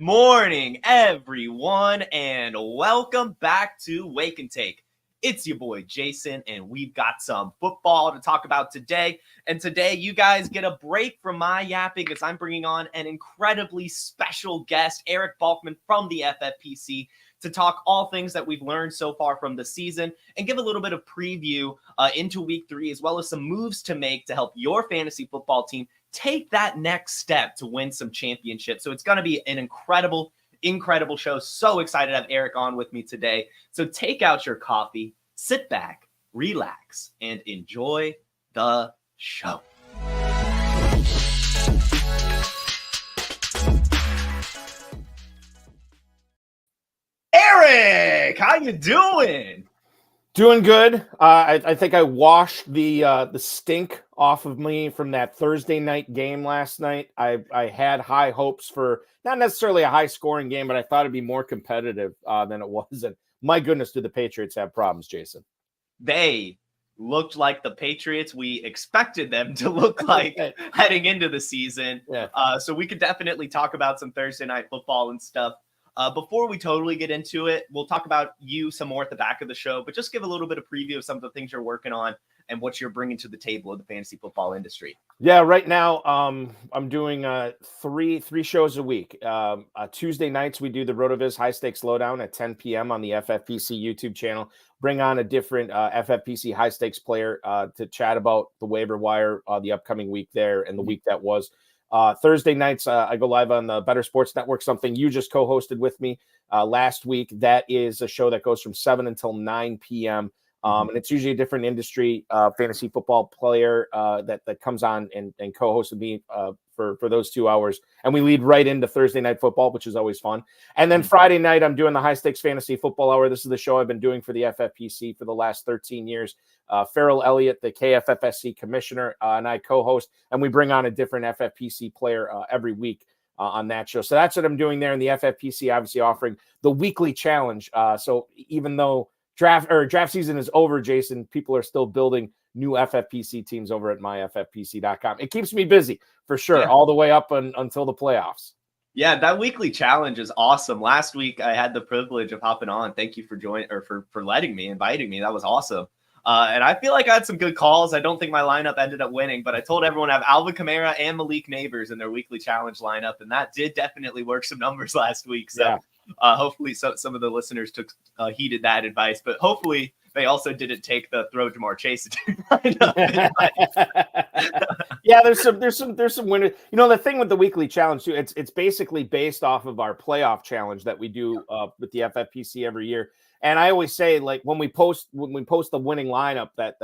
morning, everyone, and welcome back to Wake and Take. It's your boy Jason, and we've got some football to talk about today. And today, you guys get a break from my yapping as I'm bringing on an incredibly special guest, Erik Balkman from the FFPC, to talk all things that we've learned so far from the season and give a little bit of preview into week 3, as well as some moves to make to help your fantasy football team take that next step to win some championships. So it's going to be an incredible show. So excited to have Erik on with me today. So take out your coffee, sit back, relax, and enjoy the show. Erik, how you doing? Doing good. I think I washed the stink off of me from that Thursday night game last night. I had high hopes for not necessarily a high scoring game, but I thought it'd be more competitive than it was. And my goodness, do the Patriots have problems, Jason? They looked like the Patriots we expected them to look like heading into the season. Yeah. So we could definitely talk about some Thursday night football and stuff. Before we totally get into it, we'll talk about you some more at the back of the show, but just give a little bit of preview of some of the things you're working on and what you're bringing to the table of the fantasy football industry. Yeah, right now I'm doing three shows a week. Tuesday nights we do the RotoViz High Stakes Lowdown at 10 p.m. on the FFPC YouTube channel. Bring on a different FFPC high stakes player to chat about the waiver wire, the upcoming week there and the week that was. Thursday nights, I go live on the Better Sports Network, something you just co-hosted with me last week. That is a show that goes from 7 until 9 p.m. And it's usually a different industry fantasy football player that comes on and co-hosts with me for those 2 hours. And we lead right into Thursday Night Football, which is always fun. And then Friday night, I'm doing the High Stakes Fantasy Football Hour. This is the show I've been doing for the FFPC for the last 13 years. Farrell Elliott, the KFFSC commissioner, and I co-host, and we bring on a different FFPC player every week on that show. So that's what I'm doing there in the FFPC, obviously offering the weekly challenge. So even though draft season is over, Jason, people are still building new FFPC teams over at myffpc.com. It keeps me busy for sure, all the way up until the playoffs. Yeah, that weekly challenge is awesome. Last week, I had the privilege of hopping on. Thank you for joining or for letting me, inviting me. That was awesome. And I feel like I had some good calls. I don't think my lineup ended up winning, but I told everyone I have Alvin Kamara and Malik Neighbors in their weekly challenge lineup, and that did definitely work some numbers last week. So hopefully some of the listeners heeded that advice, but hopefully they also didn't take the throw Jamar Chase. Yeah, there's some winners. You know, the thing with the weekly challenge too, it's basically based off of our playoff challenge that we do with the FFPC every year. And I always say, like, when we post the winning lineup that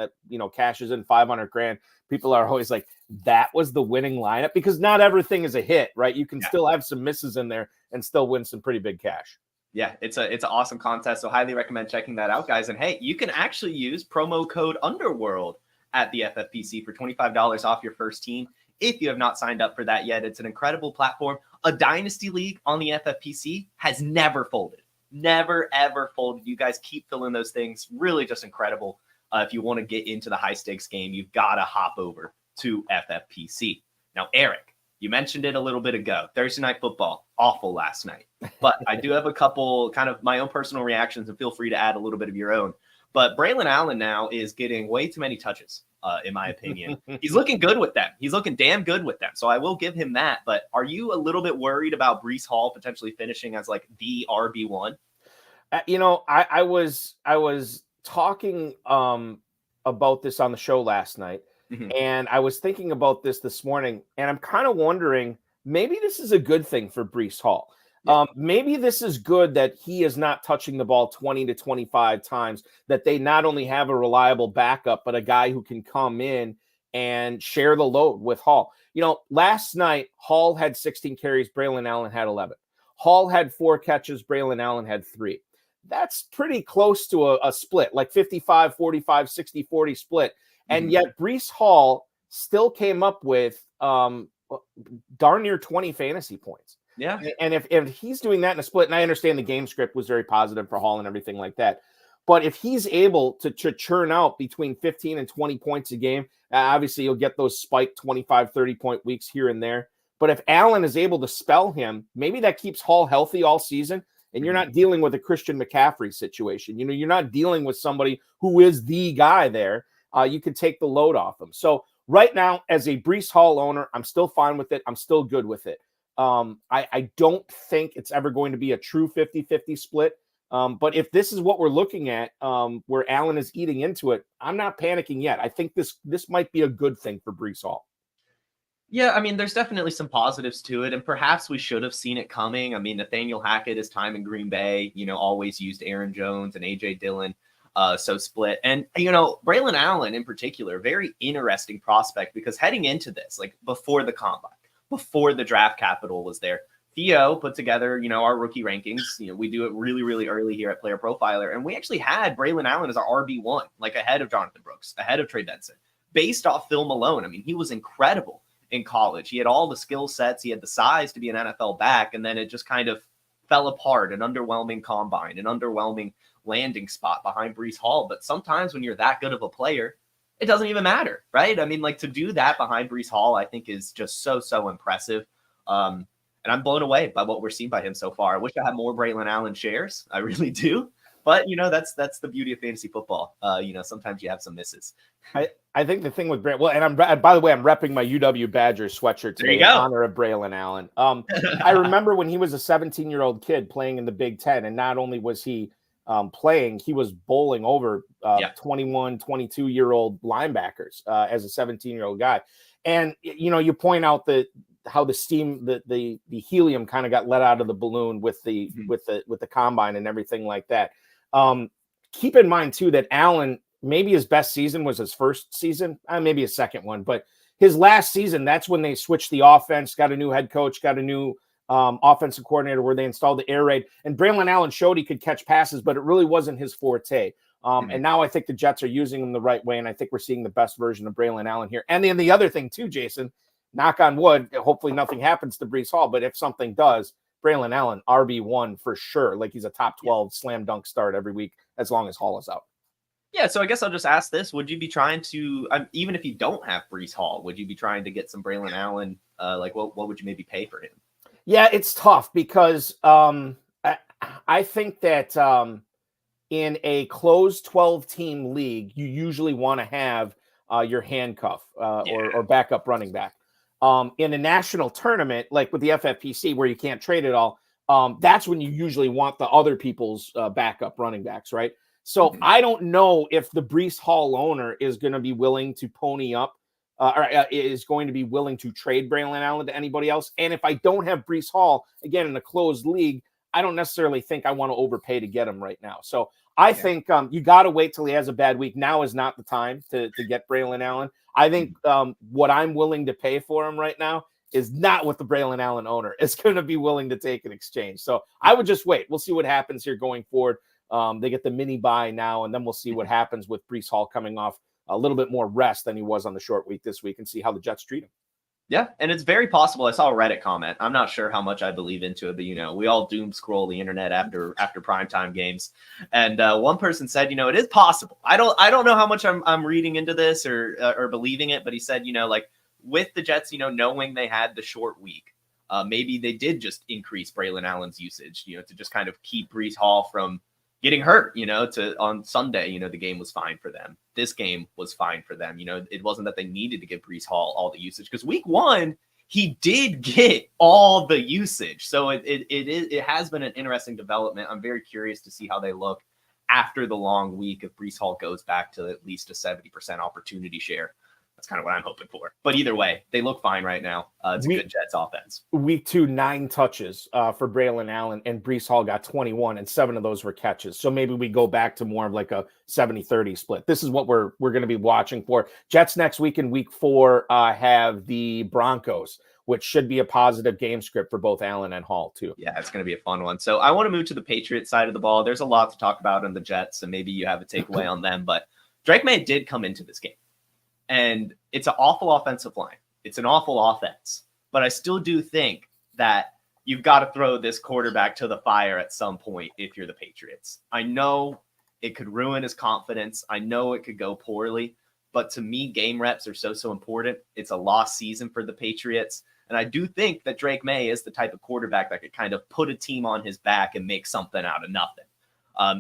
cashes in $500,000, people are always like, that was the winning lineup, because not everything is a hit, right? You can still have some misses in there and still win some pretty big cash. Yeah, it's an awesome contest, so highly recommend checking that out, guys. And hey, you can actually use promo code Underworld at the FFPC for $25 off your first team if you have not signed up for that yet. It's an incredible platform. A dynasty league on the FFPC has never folded. Never, ever folded. You guys keep filling those things. Really just incredible. If you want to get into the high stakes game, you've got to hop over to FFPC. Now, Erik, you mentioned it a little bit ago. Thursday night football, awful last night. But I do have a couple kind of my own personal reactions, and feel free to add a little bit of your own. But Braylon Allen now is getting way too many touches, in my opinion. He's looking good with them. He's looking damn good with them. So I will give him that. But are you a little bit worried about Breece Hall potentially finishing as like the RB1? I was talking about this on the show last night, and I was thinking about this morning, and I'm kind of wondering, maybe this is a good thing for Breece Hall. Maybe this is good that he is not touching the ball 20 to 25 times, that they not only have a reliable backup, but a guy who can come in and share the load with Hall. Last night, Hall had 16 carries, Braylon Allen had 11. Hall had 4 catches, Braylon Allen had 3. That's pretty close to a split, like 55, 45, 60, 40 split. And yet Breece Hall still came up with darn near 20 fantasy points. Yeah. And if he's doing that in a split, and I understand the game script was very positive for Hall and everything like that, but if he's able to churn out between 15 and 20 points a game, obviously you'll get those spiked 25, 30 point weeks here and there. But if Allen is able to spell him, maybe that keeps Hall healthy all season. And you're not dealing with a Christian McCaffrey situation. You're not dealing with somebody who is the guy there. You can take the load off him. So right now, as a Breece Hall owner, I'm still fine with it. I'm still good with it. I don't think it's ever going to be a true 50-50 split. But if this is what we're looking at, where Allen is eating into it, I'm not panicking yet. I think this might be a good thing for Breece Hall. Yeah, I mean, there's definitely some positives to it, and perhaps we should have seen it coming. I mean, Nathaniel Hackett, his time in Green Bay, always used Aaron Jones and AJ Dillon, so split. And Braylon Allen in particular, very interesting prospect, because heading into this, like before the combine, before the draft capital was there, Theo put together, our rookie rankings. We do it really, really early here at Player Profiler, and we actually had Braylon Allen as our RB1, like ahead of Jonathan Brooks, ahead of Trey Benson, based off film alone. I mean, he was incredible in college. He had all the skill sets. He had the size to be an NFL back. And then it just kind of fell apart, an underwhelming combine, an underwhelming landing spot behind Breece Hall. But sometimes when you're that good of a player, it doesn't even matter, right? I mean, like, to do that behind Breece Hall, I think is just so impressive. And I'm blown away by what we're seeing by him so far. I wish I had more Braylon Allen shares. I really do. But, that's the beauty of fantasy football. Sometimes you have some misses. I think the thing with Braylon, well, and by the way, I'm repping my UW Badgers sweatshirt today in honor of Braylon Allen. I remember when he was a 17-year-old kid playing in the Big Ten, and not only was he playing, he was bowling over 21, 22-year-old linebackers as a 17-year-old guy. And, you point out how the steam, the helium kind of got let out of the balloon with the combine and everything like that. Keep in mind too that Allen, maybe his best season was his first season, maybe his second one, but his last season, that's when they switched the offense, got a new head coach, got a new offensive coordinator, where they installed the air raid. And Braylon Allen showed he could catch passes, but it really wasn't his forte. And now I think the Jets are using him the right way, and I think we're seeing the best version of Braylon Allen here. And then the other thing too, Jason, knock on wood, hopefully nothing happens to Breece Hall, but if something does, Braylon Allen, RB1 for sure. Like, he's a top 12 slam dunk start every week as long as Hall is out. Yeah, so I guess I'll just ask this. Would you be trying to, even if you don't have Breece Hall, would you be trying to get some Braylon Allen? What would you maybe pay for him? Yeah, it's tough because I think that in a closed 12-team league, you usually want to have your handcuff or backup running back. In a national tournament, like with the FFPC, where you can't trade it all, that's when you usually want the other people's backup running backs, right? So I don't know if the Breece Hall owner is going to be willing to pony up or is going to be willing to trade Braylon Allen to anybody else. And if I don't have Breece Hall, again, in a closed league, I don't necessarily think I want to overpay to get him right now. So I think you got to wait till he has a bad week. Now is not the time to get Braylon Allen. I think what I'm willing to pay for him right now is not what the Braylon Allen owner is going to be willing to take in exchange. So I would just wait. We'll see what happens here going forward. They get the mini bye now, and then we'll see what happens with Breece Hall coming off a little bit more rest than he was on the short week this week, and see how the Jets treat him. Yeah, and it's very possible. I saw a Reddit comment. I'm not sure how much I believe into it, but we all doom scroll the internet after primetime games, and one person said, it is possible. I don't know how much I'm reading into this or believing it, but he said, like, with the Jets, knowing they had the short week, maybe they did just increase Braylon Allen's usage, to just kind of keep Breece Hall from getting hurt, to on Sunday, the game was fine for them. This game was fine for them. It wasn't that they needed to give Breece Hall all the usage, because week one, he did get all the usage. So it has been an interesting development. I'm very curious to see how they look after the long week if Breece Hall goes back to at least a 70% opportunity share. That's kind of what I'm hoping for. But either way, they look fine right now. It's a good Jets offense. Week 2, 9 touches for Braylon Allen, and Breece Hall got 21, and 7 of those were catches. So maybe we go back to more of like a 70-30 split. This is what we're going to be watching for. Jets next week in week 4 have the Broncos, which should be a positive game script for both Allen and Hall too. Yeah, it's going to be a fun one. So I want to move to the Patriots side of the ball. There's a lot to talk about in the Jets, and maybe you have a takeaway on them. But Drake May did come into this game. And it's an awful offensive line. It's an awful offense. But I still do think that you've got to throw this quarterback to the fire at some point if you're the Patriots. I know it could ruin his confidence. I know it could go poorly. But to me, game reps are so important. It's a lost season for the Patriots. And I do think that Drake May is the type of quarterback that could kind of put a team on his back and make something out of nothing.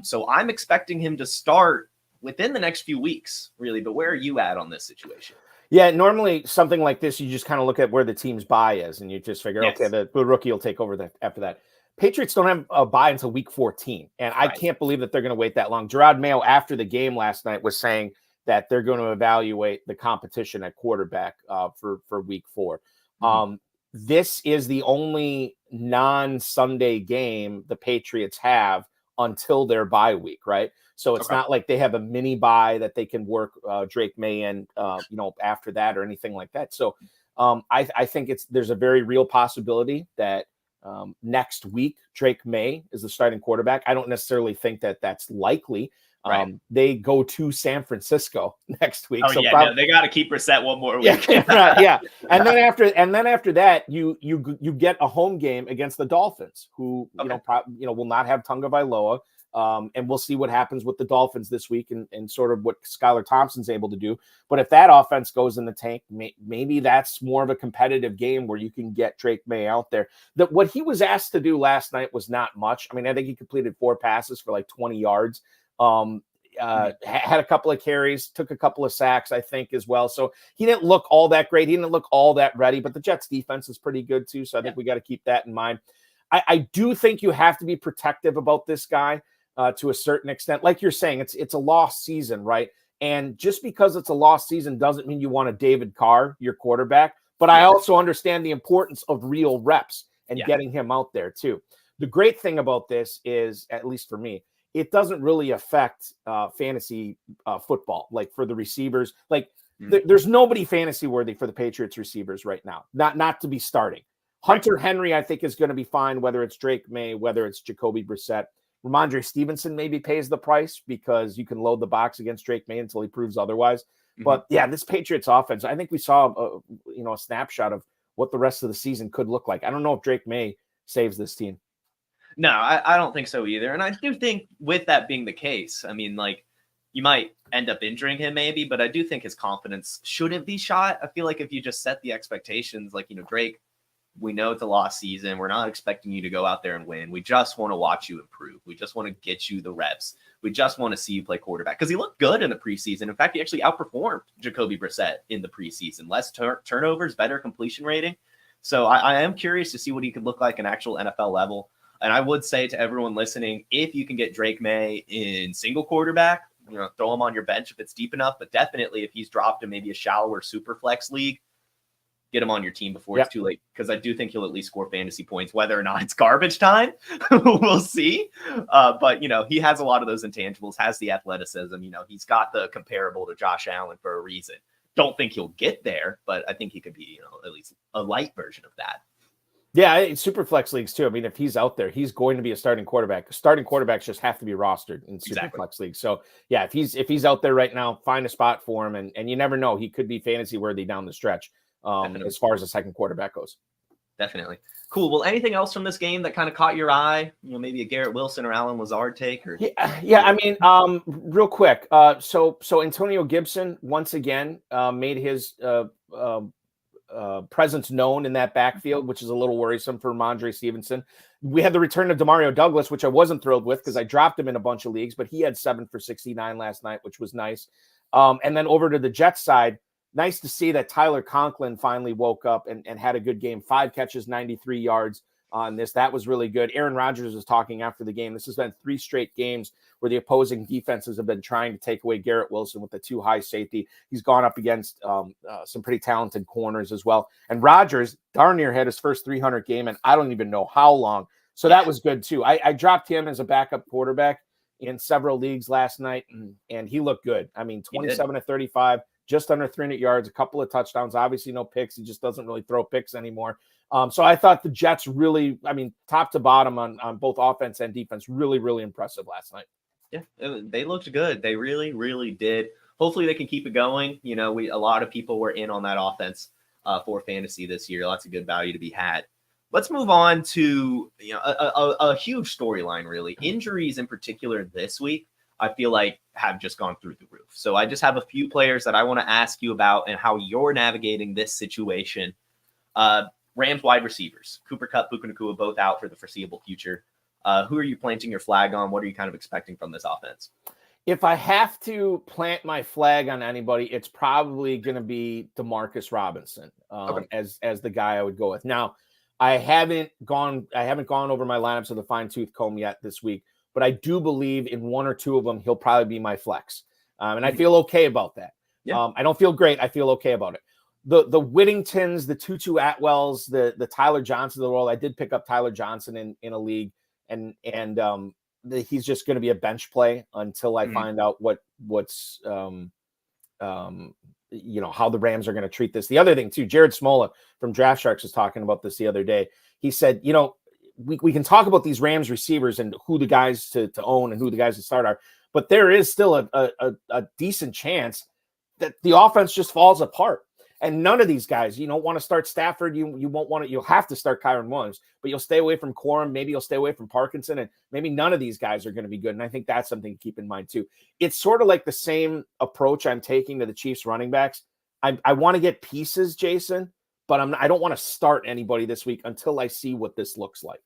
So I'm expecting him to start within the next few weeks, really. But where are you at on this situation? Yeah, normally something like this, you just kind of look at where the team's bye is, and you just figure, Yes. okay, the rookie will take over after that. Patriots don't have a bye until week 14, and I can't believe that they're going to wait that long. Gerard Mayo, after the game last night, was saying that they're going to evaluate the competition at quarterback for week 4. Mm-hmm. This is the only non-Sunday game the Patriots have until their bye week, right? So it's not like they have a mini bye that they can work Drake May in, after that or anything like that. So I think there's a very real possibility that next week Drake May is the starting quarterback. I don't necessarily think that that's likely. They go to San Francisco next week. They got to keep Brissett one more week. Yeah. And then after that, you get a home game against the Dolphins, who will not have Tunga Vailoa. And we'll see what happens with the Dolphins this week and sort of what Skylar Thompson's able to do. But if that offense goes in the tank, maybe that's more of a competitive game where you can get Drake May out there. What he was asked to do last night was not much. I mean, I think he completed 4 passes for like 20 yards. Had a couple of carries, took a couple of sacks, I think, as well. So he didn't look all that great. He didn't look all that ready, but the Jets defense is pretty good too. So I think we got to keep that in mind. I do think you have to be protective about this guy. To a certain extent, like you're saying, it's a lost season, right? And just because it's a lost season doesn't mean you want a David Carr, your quarterback. But I also understand the importance of real reps and getting him out there too. The great thing about this is, at least for me, it doesn't really affect fantasy football. Like for the receivers, there's nobody fantasy worthy for the Patriots receivers right now. Not to be starting. Hunter Henry, I think, is going to be fine, whether it's Drake May, whether it's Jacoby Brissett. Ramondre Stevenson maybe pays the price because you can load the box against Drake May until he proves otherwise. Mm-hmm. But yeah, this Patriots offense, I think we saw a snapshot of what the rest of the season could look like. I don't know if Drake May saves this team. No, I don't think so either. And I do think with that being the case, I mean, like, you might end up injuring him maybe, but I do think his confidence shouldn't be shot. I feel like if you just set the expectations, like, Drake, we know it's a lost season. We're not expecting you to go out there and win. We just want to watch you improve. We just want to get you the reps. We just want to see you play quarterback, because he looked good in the preseason. In fact, he actually outperformed Jacoby Brissett in the preseason. Less turnovers, better completion rating. So I am curious to see what he could look like in actual NFL level. And I would say to everyone listening, if you can get Drake May in single quarterback, throw him on your bench if it's deep enough. But definitely if he's dropped in maybe a shallower super flex league, get him on your team before it's too late, because I do think he'll at least score fantasy points, whether or not it's garbage time. We'll see. But, he has a lot of those intangibles, has the athleticism. He's got the comparable to Josh Allen for a reason. Don't think he'll get there, but I think he could be, at least a light version of that. Yeah, super flex leagues too. I mean, if he's out there, he's going to be a starting quarterback. Starting quarterbacks just have to be rostered in super flex leagues. So yeah, if he's out there right now, find a spot for him, and you never know, he could be fantasy worthy down the stretch. As far as the second quarterback goes. Definitely. Cool. Well, anything else from this game that kind of caught your eye? Maybe a Garrett Wilson or Alan Lazard take? Or yeah. I mean, real quick. So Antonio Gibson once again made his presence known in that backfield, which is a little worrisome for Ramondre Stevenson. We had the return of Demario Douglas, which I wasn't thrilled with because I dropped him in a bunch of leagues, but he had 7 for 69 last night, which was nice. And then over to the Jets side, nice to see that Tyler Conklin finally woke up and had a good game. 5 catches, 93 yards on this. That was really good. Aaron Rodgers was talking after the game. This has been 3 straight games where the opposing defenses have been trying to take away Garrett Wilson with the 2 high safety. He's gone up against some pretty talented corners as well. And Rodgers darn near had his first 300 game, and I don't even know how long. So that was good too. I dropped him as a backup quarterback in several leagues last night, and he looked good. I mean, 27 to 35. Just under 300 yards, a couple of touchdowns, obviously no picks. He just doesn't really throw picks anymore. So I thought the Jets really, top to bottom on both offense and defense, really, really impressive last night. Yeah, they looked good. They really, really did. Hopefully they can keep it going. A lot of people were in on that offense for fantasy this year. Lots of good value to be had. Let's move on to a huge storyline, really. Injuries in particular this week, I feel like have just gone through the roof. So I just have a few players that I want to ask you about and how you're navigating this situation. Rams wide receivers, Cooper Kupp, Puka Nacua, both out for the foreseeable future. Who are you planting your flag on? What are you kind of expecting from this offense? If I have to plant my flag on anybody, it's probably going to be Demarcus Robinson as the guy I would go with. Now, I haven't gone over my lineups with a fine tooth comb yet this week, but I do believe in one or two of them he'll probably be my flex, and I feel okay about that. Yeah. I don't feel great. I feel okay about it. The Whittingtons, the Tutu Atwells, the Tyler Johnson of the world. I did pick up Tyler Johnson in a league, and he's just going to be a bench play until I find out what's how the Rams are going to treat this. The other thing too, Jared Smola from Draft Sharks was talking about this the other day. He said, we can talk about these Rams receivers and who the guys to own and who the guys to start are, but there is still a decent chance that the offense just falls apart. And none of these guys, you don't want to start Stafford. You won't want to. You'll have to start Kyron Williams, but you'll stay away from Corum. Maybe you'll stay away from Parkinson, and maybe none of these guys are going to be good. And I think that's something to keep in mind too. It's sort of like the same approach I'm taking to the Chiefs running backs. I want to get pieces, Jason, but I don't want to start anybody this week until I see what this looks like.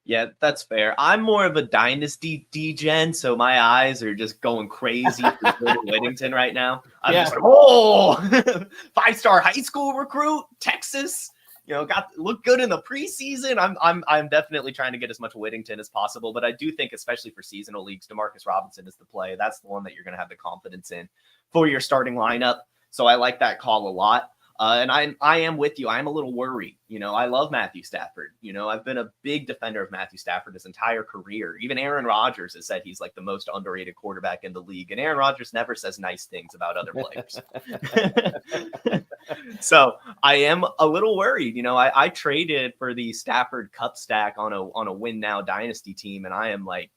Yeah, that's fair. I'm more of a dynasty degen, so my eyes are just going crazy for Jordan Whittington right now. I'm just like, 5-star high school recruit, Texas. Looked good in the preseason. I'm definitely trying to get as much Whittington as possible, but I do think, especially for seasonal leagues, Demarcus Robinson is the play. That's the one that you're going to have the confidence in for your starting lineup. So I like that call a lot. And I am with you. I'm a little worried. I love Matthew Stafford. I've been a big defender of Matthew Stafford his entire career. Even Aaron Rodgers has said he's like the most underrated quarterback in the league. And Aaron Rodgers never says nice things about other players. So I am a little worried. I traded for the Stafford Cup stack on a win now dynasty team. And I am like,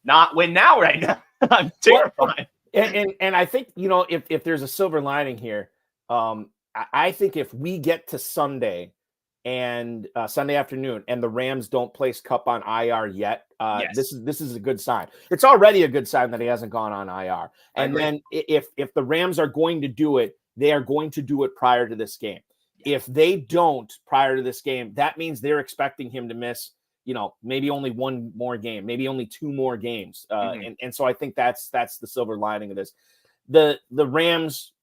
not win now right now. I'm terrified. And I think, if there's a silver lining here, I think if we get to Sunday and Sunday afternoon and the Rams don't place Kupp on IR yet, this is a good sign. It's already a good sign that he hasn't gone on IR. And then if the Rams are going to do it, they are going to do it prior to this game. If they don't prior to this game, that means they're expecting him to miss, maybe only one more game, maybe only two more games. And so I think that's the silver lining of this. The Rams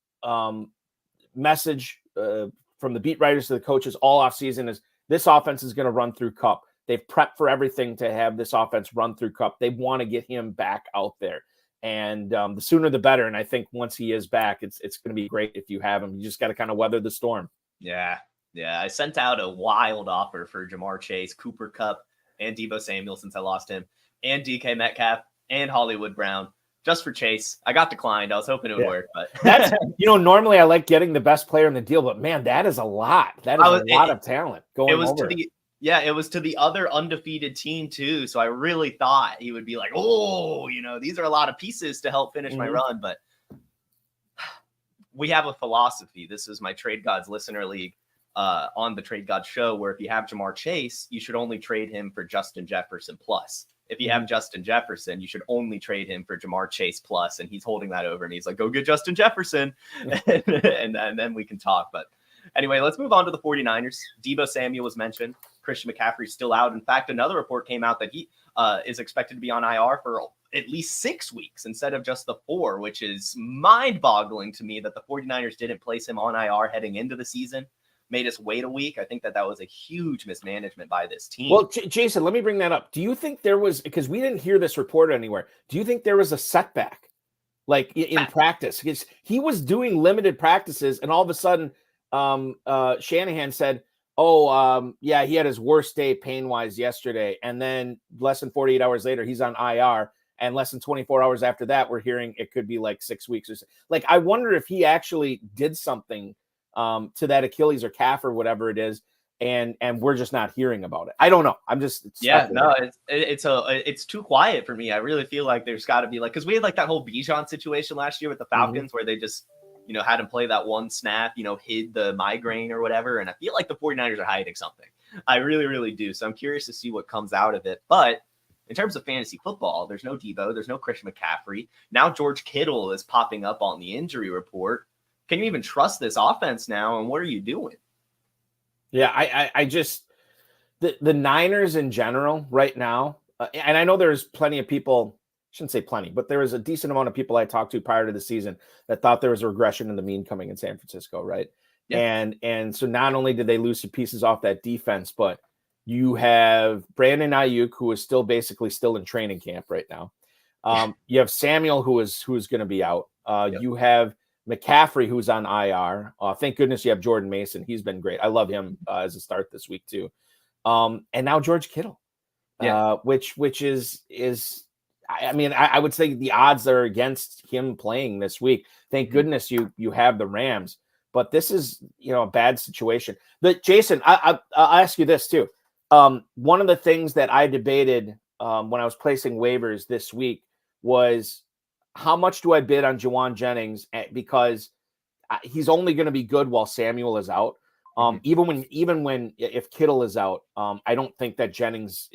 message from the beat writers to the coaches all offseason is this offense is going to run through Kupp. They've prepped for everything to have this offense run through Kupp. They want to get him back out there. And the sooner the better. And I think once he is back, it's going to be great if you have him. You just got to kind of weather the storm. Yeah. I sent out a wild offer for Jamar Chase, Cooper Kupp, and Deebo Samuel since I lost him, and DK Metcalf, and Hollywood Brown. Just for Chase. I got declined. I was hoping it would work, but that's normally I like getting the best player in the deal, but man, that is a lot. That is a lot of talent going over. It was to the other undefeated team too. So I really thought he would be like, these are a lot of pieces to help finish my run. But we have a philosophy. This is my Trade Gods Listener League on the Trade Gods show, where if you have Jamar Chase, you should only trade him for Justin Jefferson plus. If you have Justin Jefferson, you should only trade him for Jamar Chase plus. And he's holding that over and he's like, go get Justin Jefferson. and then we can talk. But anyway, let's move on to the 49ers. Deebo Samuel was mentioned. Christian McCaffrey's still out. In fact, another report came out that he is expected to be on IR for at least 6 weeks instead of just the 4, which is mind-boggling to me that the 49ers didn't place him on IR heading into the season. Made us wait a week. I think that was a huge mismanagement by this team. Well, Jason, let me bring that up. Do you think there was, because we didn't hear this report anywhere, do you think there was a setback like in practice? Because he was doing limited practices and all of a sudden Shanahan said, he had his worst day pain-wise yesterday. And then less than 48 hours later, he's on IR. And less than 24 hours after that, we're hearing it could be like 6 weeks or so. Like, I wonder if he actually did something to that Achilles or calf or whatever it is, and we're just not hearing about it. I don't know. I'm just it's too quiet for me. I really feel like there's got to be because we had like that whole Bijan situation last year with the Falcons where they just had him play that one snap, hid the migraine or whatever, and I feel like the 49ers are hiding something. I really, really do. So I'm curious to see what comes out of it. But in terms of fantasy football, there's no Deebo, there's no Christian McCaffrey. Now George Kittle is popping up on the injury report. Can you even trust this offense now? And what are you doing? Yeah, I just the Niners in general right now, and I know there's plenty of people. Shouldn't say plenty, but there was a decent amount of people I talked to prior to the season that thought there was a regression in the mean coming in San Francisco, right? Yeah. And so not only did they lose some pieces off that defense, but you have Brandon Ayuk, who is still in training camp right now. You have Samuel, who's going to be out. Yep. You have McCaffrey, who's on IR. Thank goodness you have Jordan Mason. He's been great. I love him as a start this week too. And now George Kittle, which is I mean, I would say the odds are against him playing this week. Thank goodness you have the Rams, but this is a bad situation. But Jason, I'll ask you this too. One of the things that I debated when I was placing waivers this week was how much do I bid on Juwan Jennings because he's only going to be good while Samuel is out. Even when if Kittle is out, I don't think that Jennings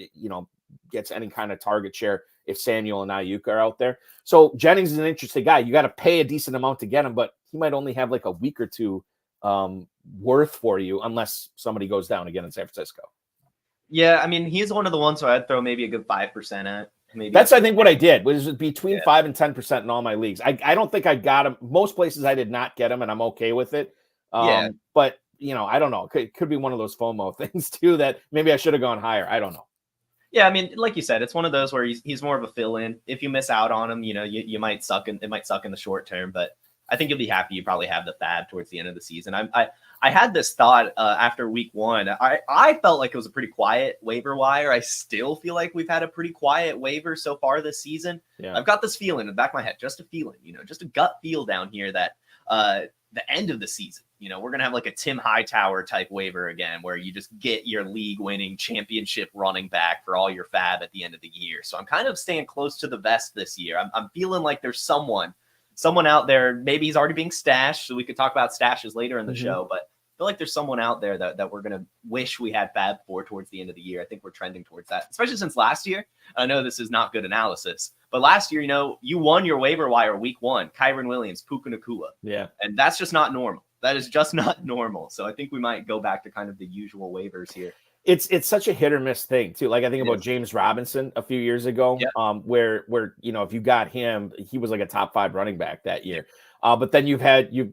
gets any kind of target share if Samuel and Ayuk are out there. So Jennings is an interesting guy. You got to pay a decent amount to get him, but he might only have like a week or two worth for you unless somebody goes down again in San Francisco. Yeah, I mean, he's one of the ones where I'd throw maybe a good 5% at. Maybe that's I think what I did was between 5 and 10% in all my leagues. I don't think I got him. Most places I did not get him, and I'm okay with it. But I don't know. It could be one of those FOMO things too that maybe I should have gone higher. I don't know. Yeah, I mean, like you said, it's one of those where he's more of a fill-in. If you miss out on him, you might suck, and it might suck in the short term. But I think you'll be happy you probably have the fab towards the end of the season. I had this thought after week one. I felt like it was a pretty quiet waiver wire. I still feel like we've had a pretty quiet waiver so far this season. Yeah. I've got this feeling in the back of my head, just a feeling, just a gut feel down here that the end of the season, we're going to have like a Tim Hightower type waiver again, where you just get your league winning championship running back for all your fab at the end of the year. So I'm kind of staying close to the vest this year. I'm feeling like there's someone out there, maybe he's already being stashed. So we could talk about stashes later in the show, but I feel like there's someone out there that we're going to wish we had fab for towards the end of the year. I think we're trending towards that, especially since last year. I know this is not good analysis, but last year, you won your waiver wire week one, Kyren Williams, Puka Nacua. Yeah. And that's just not normal. That is just not normal. So I think we might go back to kind of the usual waivers here. It's such a hit or miss thing too. Like I think about James Robinson a few years ago, where if you got him, he was like a top 5 running back that year. But then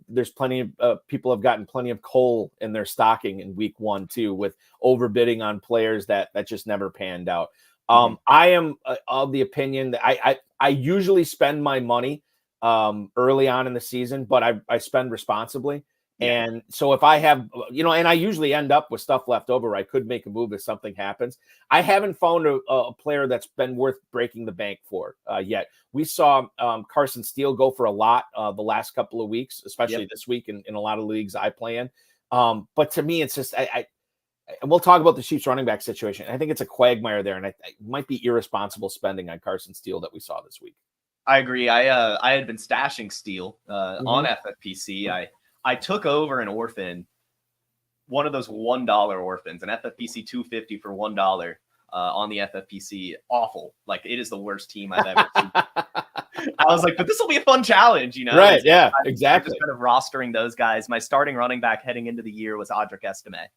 there's plenty of people have gotten plenty of coal in their stocking in week one too, with overbidding on players that just never panned out. I am of the opinion that I usually spend my money early on in the season, but I spend responsibly. And so if I have, and I usually end up with stuff left over, I could make a move if something happens. I haven't found a player that's been worth breaking the bank for yet. We saw Carson Steele go for a lot the last couple of weeks, especially this week in a lot of leagues I play in. But to me, it's just, and we'll talk about the Chiefs running back situation. I think it's a quagmire there, and it might be irresponsible spending on Carson Steele that we saw this week. I agree. I had been stashing Steele on FFPC. I took over an orphan, one of those $1 orphans, an FFPC 250 for $1 on the FFPC. Awful. Like, it is the worst team I've ever seen. I was like, but this will be a fun challenge, Right, yeah, I'm exactly. just kind of rostering those guys. My starting running back heading into the year was Audric Estime.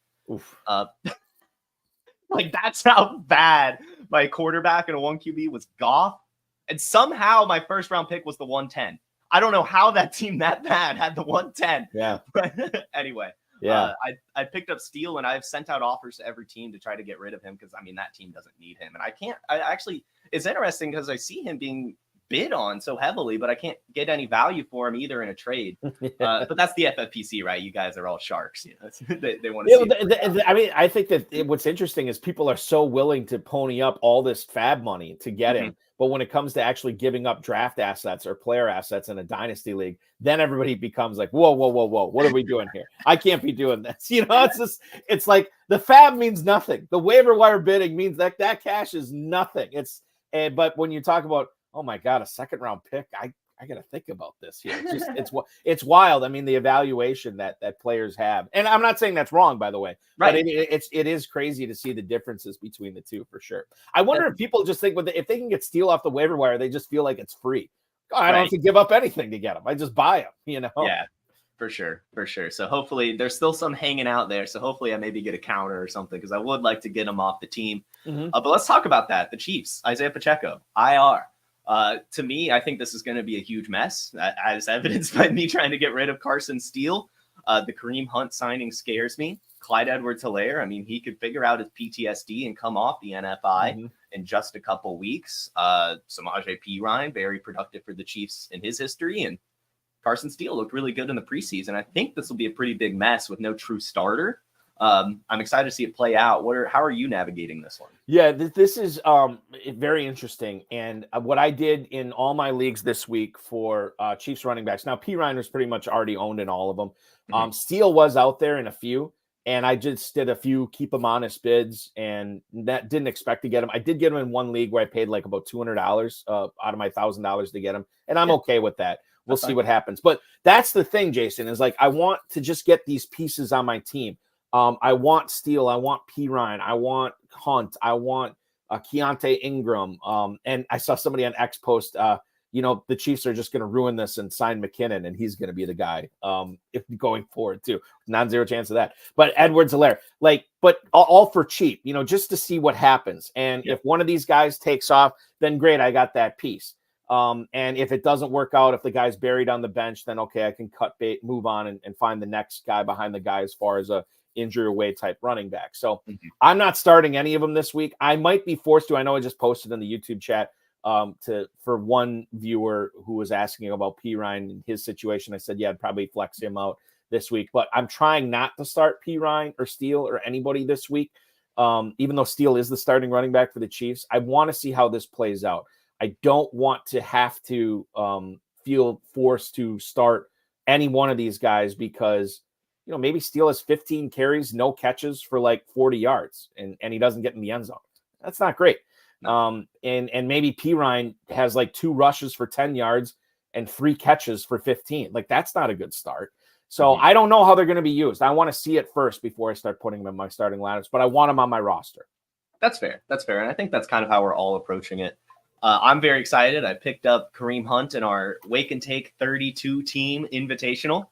Like, that's how bad my quarterback in a 1QB was Goff. And somehow my first round pick was the 110. I don't know how that team that bad had the 110. Yeah. But anyway, I picked up Steele, and I've sent out offers to every team to try to get rid of him because, I mean, that team doesn't need him. And it's interesting because I see him being bid on so heavily, but I can't get any value for him either in a trade. But that's the FFPC, right? You guys are all sharks. They want to see I mean, I think that what's interesting is people are so willing to pony up all this fab money to get him. But when it comes to actually giving up draft assets or player assets in a dynasty league, then everybody becomes like, whoa, what are we doing here? I can't be doing this. It's like the fab means nothing. The waiver wire bidding means that cash is nothing. But when you talk about, oh my God, a second round pick, I got to think about this here. It's wild. I mean, the evaluation that players have, and I'm not saying that's wrong, by the way, right? But it is crazy to see the differences between the two for sure. I wonder if people just think if they can get Steele off the waiver wire, they just feel like it's free. I don't have to give up anything to get them. I just buy them, Yeah. For sure, for sure. So hopefully there's still some hanging out there. So hopefully I maybe get a counter or something because I would like to get him off the team. But let's talk about that. The Chiefs, Isaiah Pacheco, IR. To me, I think this is going to be a huge mess, as evidenced by me trying to get rid of Carson Steele. The Kareem Hunt signing scares me. Clyde Edwards-Helaire, I mean, he could figure out his PTSD and come off the NFI in just a couple weeks. Samaje Perine, very productive for the Chiefs in his history, and Carson Steele looked really good in the preseason. I think this will be a pretty big mess with no true starter. I'm excited to see it play out. How are you navigating this one? Yeah, this is very interesting. And what I did in all my leagues this week for Chiefs running backs. Now, Perine was pretty much already owned in all of them. Steele was out there in a few, and I just did a few keep him honest bids, and that didn't expect to get him. I did get him in one league where I paid like about $200 out of my $1,000 to get him, and I'm okay with that. We'll see what happens. But that's the thing, Jason, is like I want to just get these pieces on my team. I want Steele. I want Perine. I want Hunt. I want Keontae Ingram. And I saw somebody on X post, the Chiefs are just going to ruin this and sign McKinnon, and he's going to be the guy if going forward too. Non-zero chance of that. But Edwards-Helaire, but all for cheap, just to see what happens. And if one of these guys takes off, then great, I got that piece. And if it doesn't work out, if the guy's buried on the bench, then okay, I can cut bait, move on, and find the next guy behind the guy as far as a injury away type running back. So I'm not starting any of them this week. I might be forced to. I know I just posted in the YouTube chat for one viewer who was asking about Perine and his situation. I said, yeah, I'd probably flex him out this week, but I'm trying not to start Perine or Steele or anybody this week. Even though Steele is the starting running back for the Chiefs, I want to see how this plays out. I don't want to have to feel forced to start any one of these guys because, maybe Steele has 15 carries, no catches for like 40 yards, and he doesn't get in the end zone. That's not great. No. And maybe Perine has like 2 rushes for 10 yards and 3 catches for 15. Like, that's not a good start. So I don't know how they're going to be used. I want to see it first before I start putting them in my starting lineups, but I want them on my roster. That's fair. That's fair. And I think that's kind of how we're all approaching it. I'm very excited. I picked up Kareem Hunt in our Wake and Take 32 team invitational.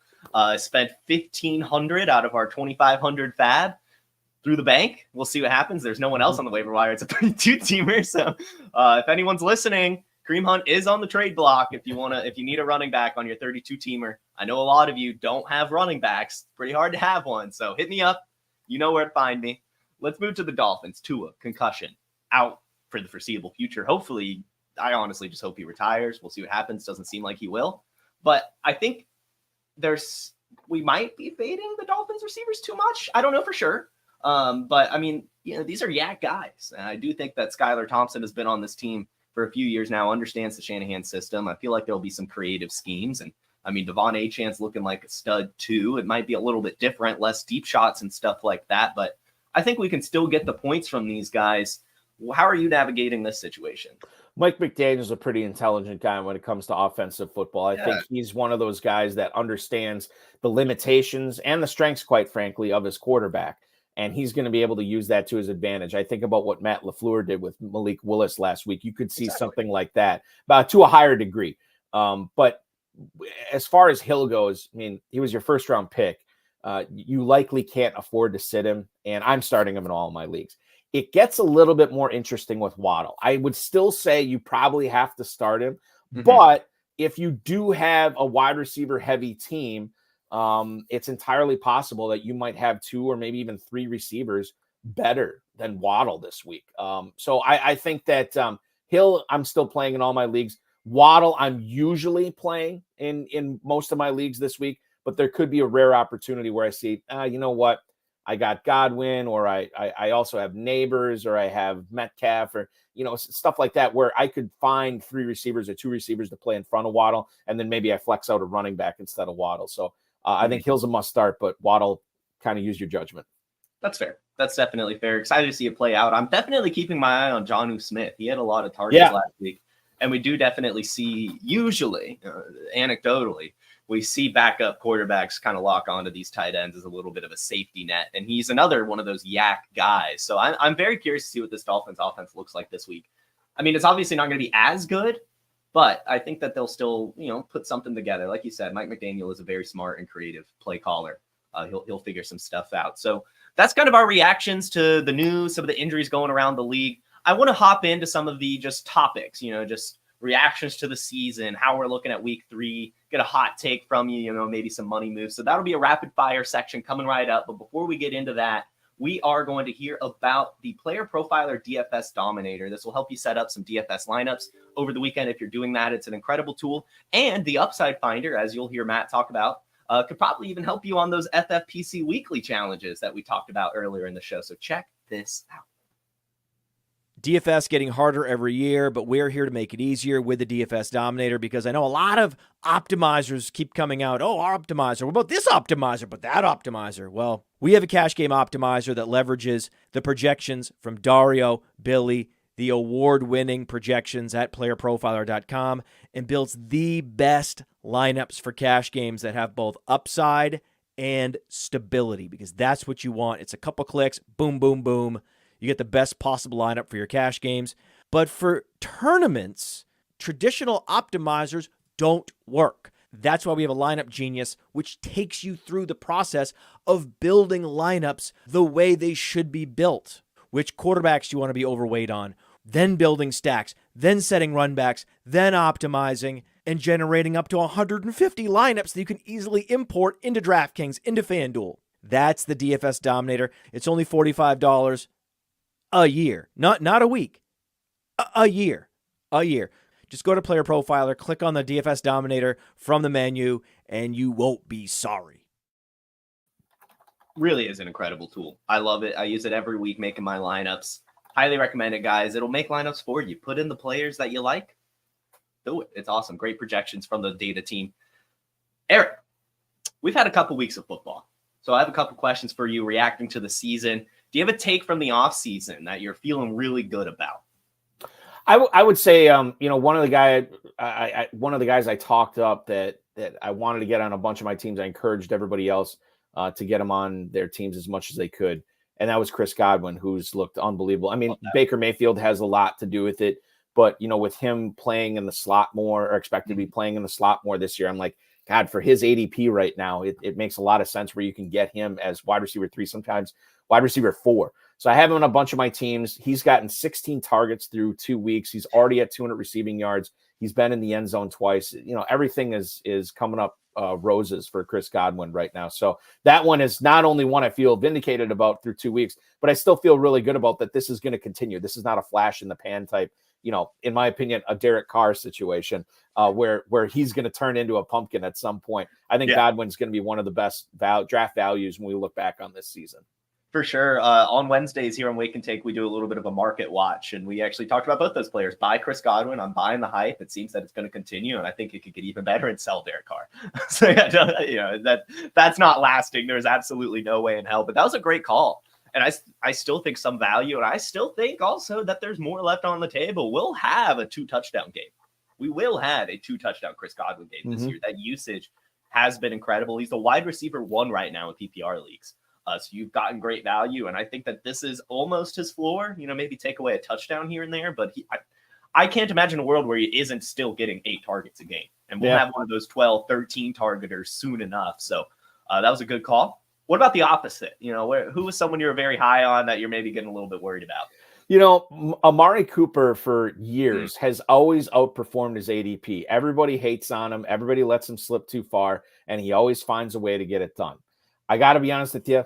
Spent $1,500 out of our $2,500 fab through the bank. We'll see what happens. There's no one else on the waiver wire. It's a 32-teamer. So if anyone's listening, Kareem Hunt is on the trade block. If you need a running back on your 32-teamer, I know a lot of you don't have running backs. Pretty hard to have one. So hit me up. You know where to find me. Let's move to the Dolphins. Tua, concussion, out for the foreseeable future. Hopefully, I honestly just hope he retires. We'll see what happens. Doesn't seem like he will. But I think we might be fading the Dolphins receivers too much. I don't know for sure. But I mean, these are yak guys. And I do think that Skylar Thompson has been on this team for a few years now, understands the Shanahan system. I feel like there'll be some creative schemes. And I mean, Devon Achant's looking like a stud too. It might be a little bit different, less deep shots and stuff like that. But I think we can still get the points from these guys. How are you navigating this situation? Mike McDaniel's a pretty intelligent guy when it comes to offensive football. I think he's one of those guys that understands the limitations and the strengths, quite frankly, of his quarterback. And he's going to be able to use that to his advantage. I think about what Matt LaFleur did with Malik Willis last week. You could see something like that, but to a higher degree. But as far as Hill goes, I mean, he was your first round pick. You likely can't afford to sit him, and I'm starting him in all of my leagues. It gets a little bit more interesting with Waddle. I would still say you probably have to start him, but if you do have a wide receiver heavy team, it's entirely possible that you might have 2 or maybe even 3 receivers better than Waddle this week. So I think that Hill, I'm still playing in all my leagues. Waddle, I'm usually playing in most of my leagues this week, but there could be a rare opportunity where I see, you know what? I got Godwin, or I also have Neighbors, or I have Metcalf, or, stuff like that, where I could find 3 receivers or 2 receivers to play in front of Waddle. And then maybe I flex out a running back instead of Waddle. So I think Hill's a must start, but Waddle, kind of use your judgment. That's fair. That's definitely fair. Excited to see it play out. I'm definitely keeping my eye on Jonnu Smith. He had a lot of targets last week. And we do definitely see, usually, anecdotally, we see backup quarterbacks kind of lock onto these tight ends as a little bit of a safety net. And he's another one of those yak guys. So I'm very curious to see what this Dolphins offense looks like this week. I mean, it's obviously not going to be as good But I think that they'll still, put something together. Like you said, Mike McDaniel is a very smart and creative play caller. He'll figure some stuff out. So that's kind of our reactions to the news, some of the injuries going around the league. I want to hop into some of the just topics, just reactions to the season, how we're looking at week 3, get a hot take from you, maybe some money moves. So that'll be a rapid fire section coming right up. But before we get into that, we are going to hear about the Player Profiler DFS Dominator. This will help you set up some DFS lineups over the weekend. If you're doing that, it's an incredible tool. And the Upside Finder, as you'll hear Matt talk about, could probably even help you on those FFPC weekly challenges that we talked about earlier in the show. So check this out. DFS getting harder every year, but we're here to make it easier with the DFS Dominator, because I know a lot of optimizers keep coming out. Oh, our optimizer. What about this optimizer? But that optimizer. Well, we have a cash game optimizer that leverages the projections from Dario, Billy, the award-winning projections at playerprofiler.com, and builds the best lineups for cash games that have both upside and stability, because that's what you want. It's a couple clicks, boom, boom, boom. You get the best possible lineup for your cash games. But for tournaments, traditional optimizers don't work. That's why we have a Lineup Genius, which takes you through the process of building lineups the way they should be built. Which quarterbacks you want to be overweight on, then building stacks, then setting runbacks, then optimizing, and generating up to 150 lineups that you can easily import into DraftKings, into FanDuel. That's the DFS Dominator. It's only $45 a year, not a week, a year. Just go to Player Profiler, click on the DFS Dominator from the menu, and you won't be sorry. Really is an incredible tool. I love it. I use it every week making my lineups. Highly recommend it, guys. It'll make lineups for you. Put in the players that you like. Do it. It's awesome. Great projections from the data team. Erik, we've had a couple weeks of football. So I have a couple questions for you reacting to the season. Do you have a take from the offseason that you're feeling really good about? I would say, one of the guys I talked up that I wanted to get on a bunch of my teams. I encouraged everybody else to get him on their teams as much as they could. And that was Chris Godwin, who's looked unbelievable. I mean, Baker Mayfield has a lot to do with it, but with him playing in the slot more, or expected to be playing in the slot more this year, I'm like, God, for his ADP right now, it makes a lot of sense where you can get him as wide receiver 3, sometimes wide receiver 4. So I have him on a bunch of my teams. He's gotten 16 targets through 2 weeks. He's already at 200 receiving yards. He's been in the end zone twice. Everything is coming up roses for Chris Godwin right now. So that one is not only one I feel vindicated about through 2 weeks, but I still feel really good about that. This is going to continue. This is not a flash in the pan type, in my opinion, a Derek Carr situation where he's going to turn into a pumpkin at some point. I think Godwin's going to be one of the best draft values when we look back on this season. For sure. On Wednesdays here on Wake and Take, we do a little bit of a market watch, and we actually talked about both those players. Buy Chris Godwin. I'm buying the hype. It seems that it's going to continue, and I think it could get even better and sell Derek Carr. So that's not lasting. There's absolutely no way in hell. But that was a great call, and I still think some value, and I still think also that there's more left on the table. We'll have a 2-touchdown game. We will have a 2-touchdown Chris Godwin game this year. That usage has been incredible. He's the wide receiver 1 right now in PPR leagues. So you've gotten great value, and I think that this is almost his floor. Maybe take away a touchdown here and there, but I can't imagine a world where he isn't still getting 8 targets a game. And we'll have one of those 12, 13 targeters soon enough. So that was a good call. What about the opposite? Who was someone you're very high on that you're maybe getting a little bit worried about? Amari Cooper for years has always outperformed his ADP. Everybody hates on him. Everybody lets him slip too far, and he always finds a way to get it done. I got to be honest with you.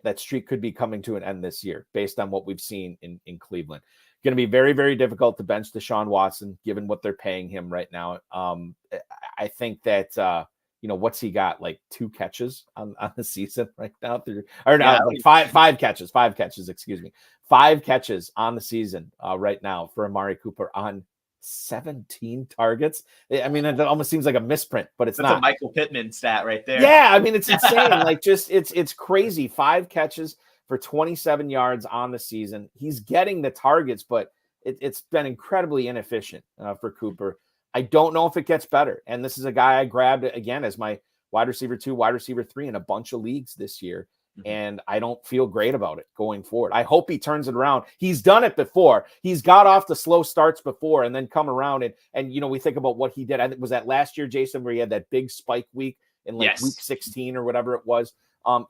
That streak could be coming to an end this year based on what we've seen in Cleveland. Going to be very, very difficult to bench Deshaun Watson, given what they're paying him right now. I think that, what's he got? Like 2 catches on the season right now? Five catches, excuse me. 5 catches on the season right now for Amari Cooper on 17 targets. I mean, it almost seems like a misprint, but it's not. That's a Michael Pittman stat right there. Yeah, I mean, it's insane. It's crazy. 5 catches for 27 yards on the season. He's getting the targets, but it's been incredibly inefficient for Cooper. I don't know if it gets better. And this is a guy I grabbed again as my wide receiver 2, wide receiver 3 in a bunch of leagues this year. And I don't feel great about it going forward. I hope he turns it around. He's done it before. He's got off the slow starts before and then come around. And we think about what he did. I think was that last year, Jason, where he had that big spike week in like week 16 or whatever it was.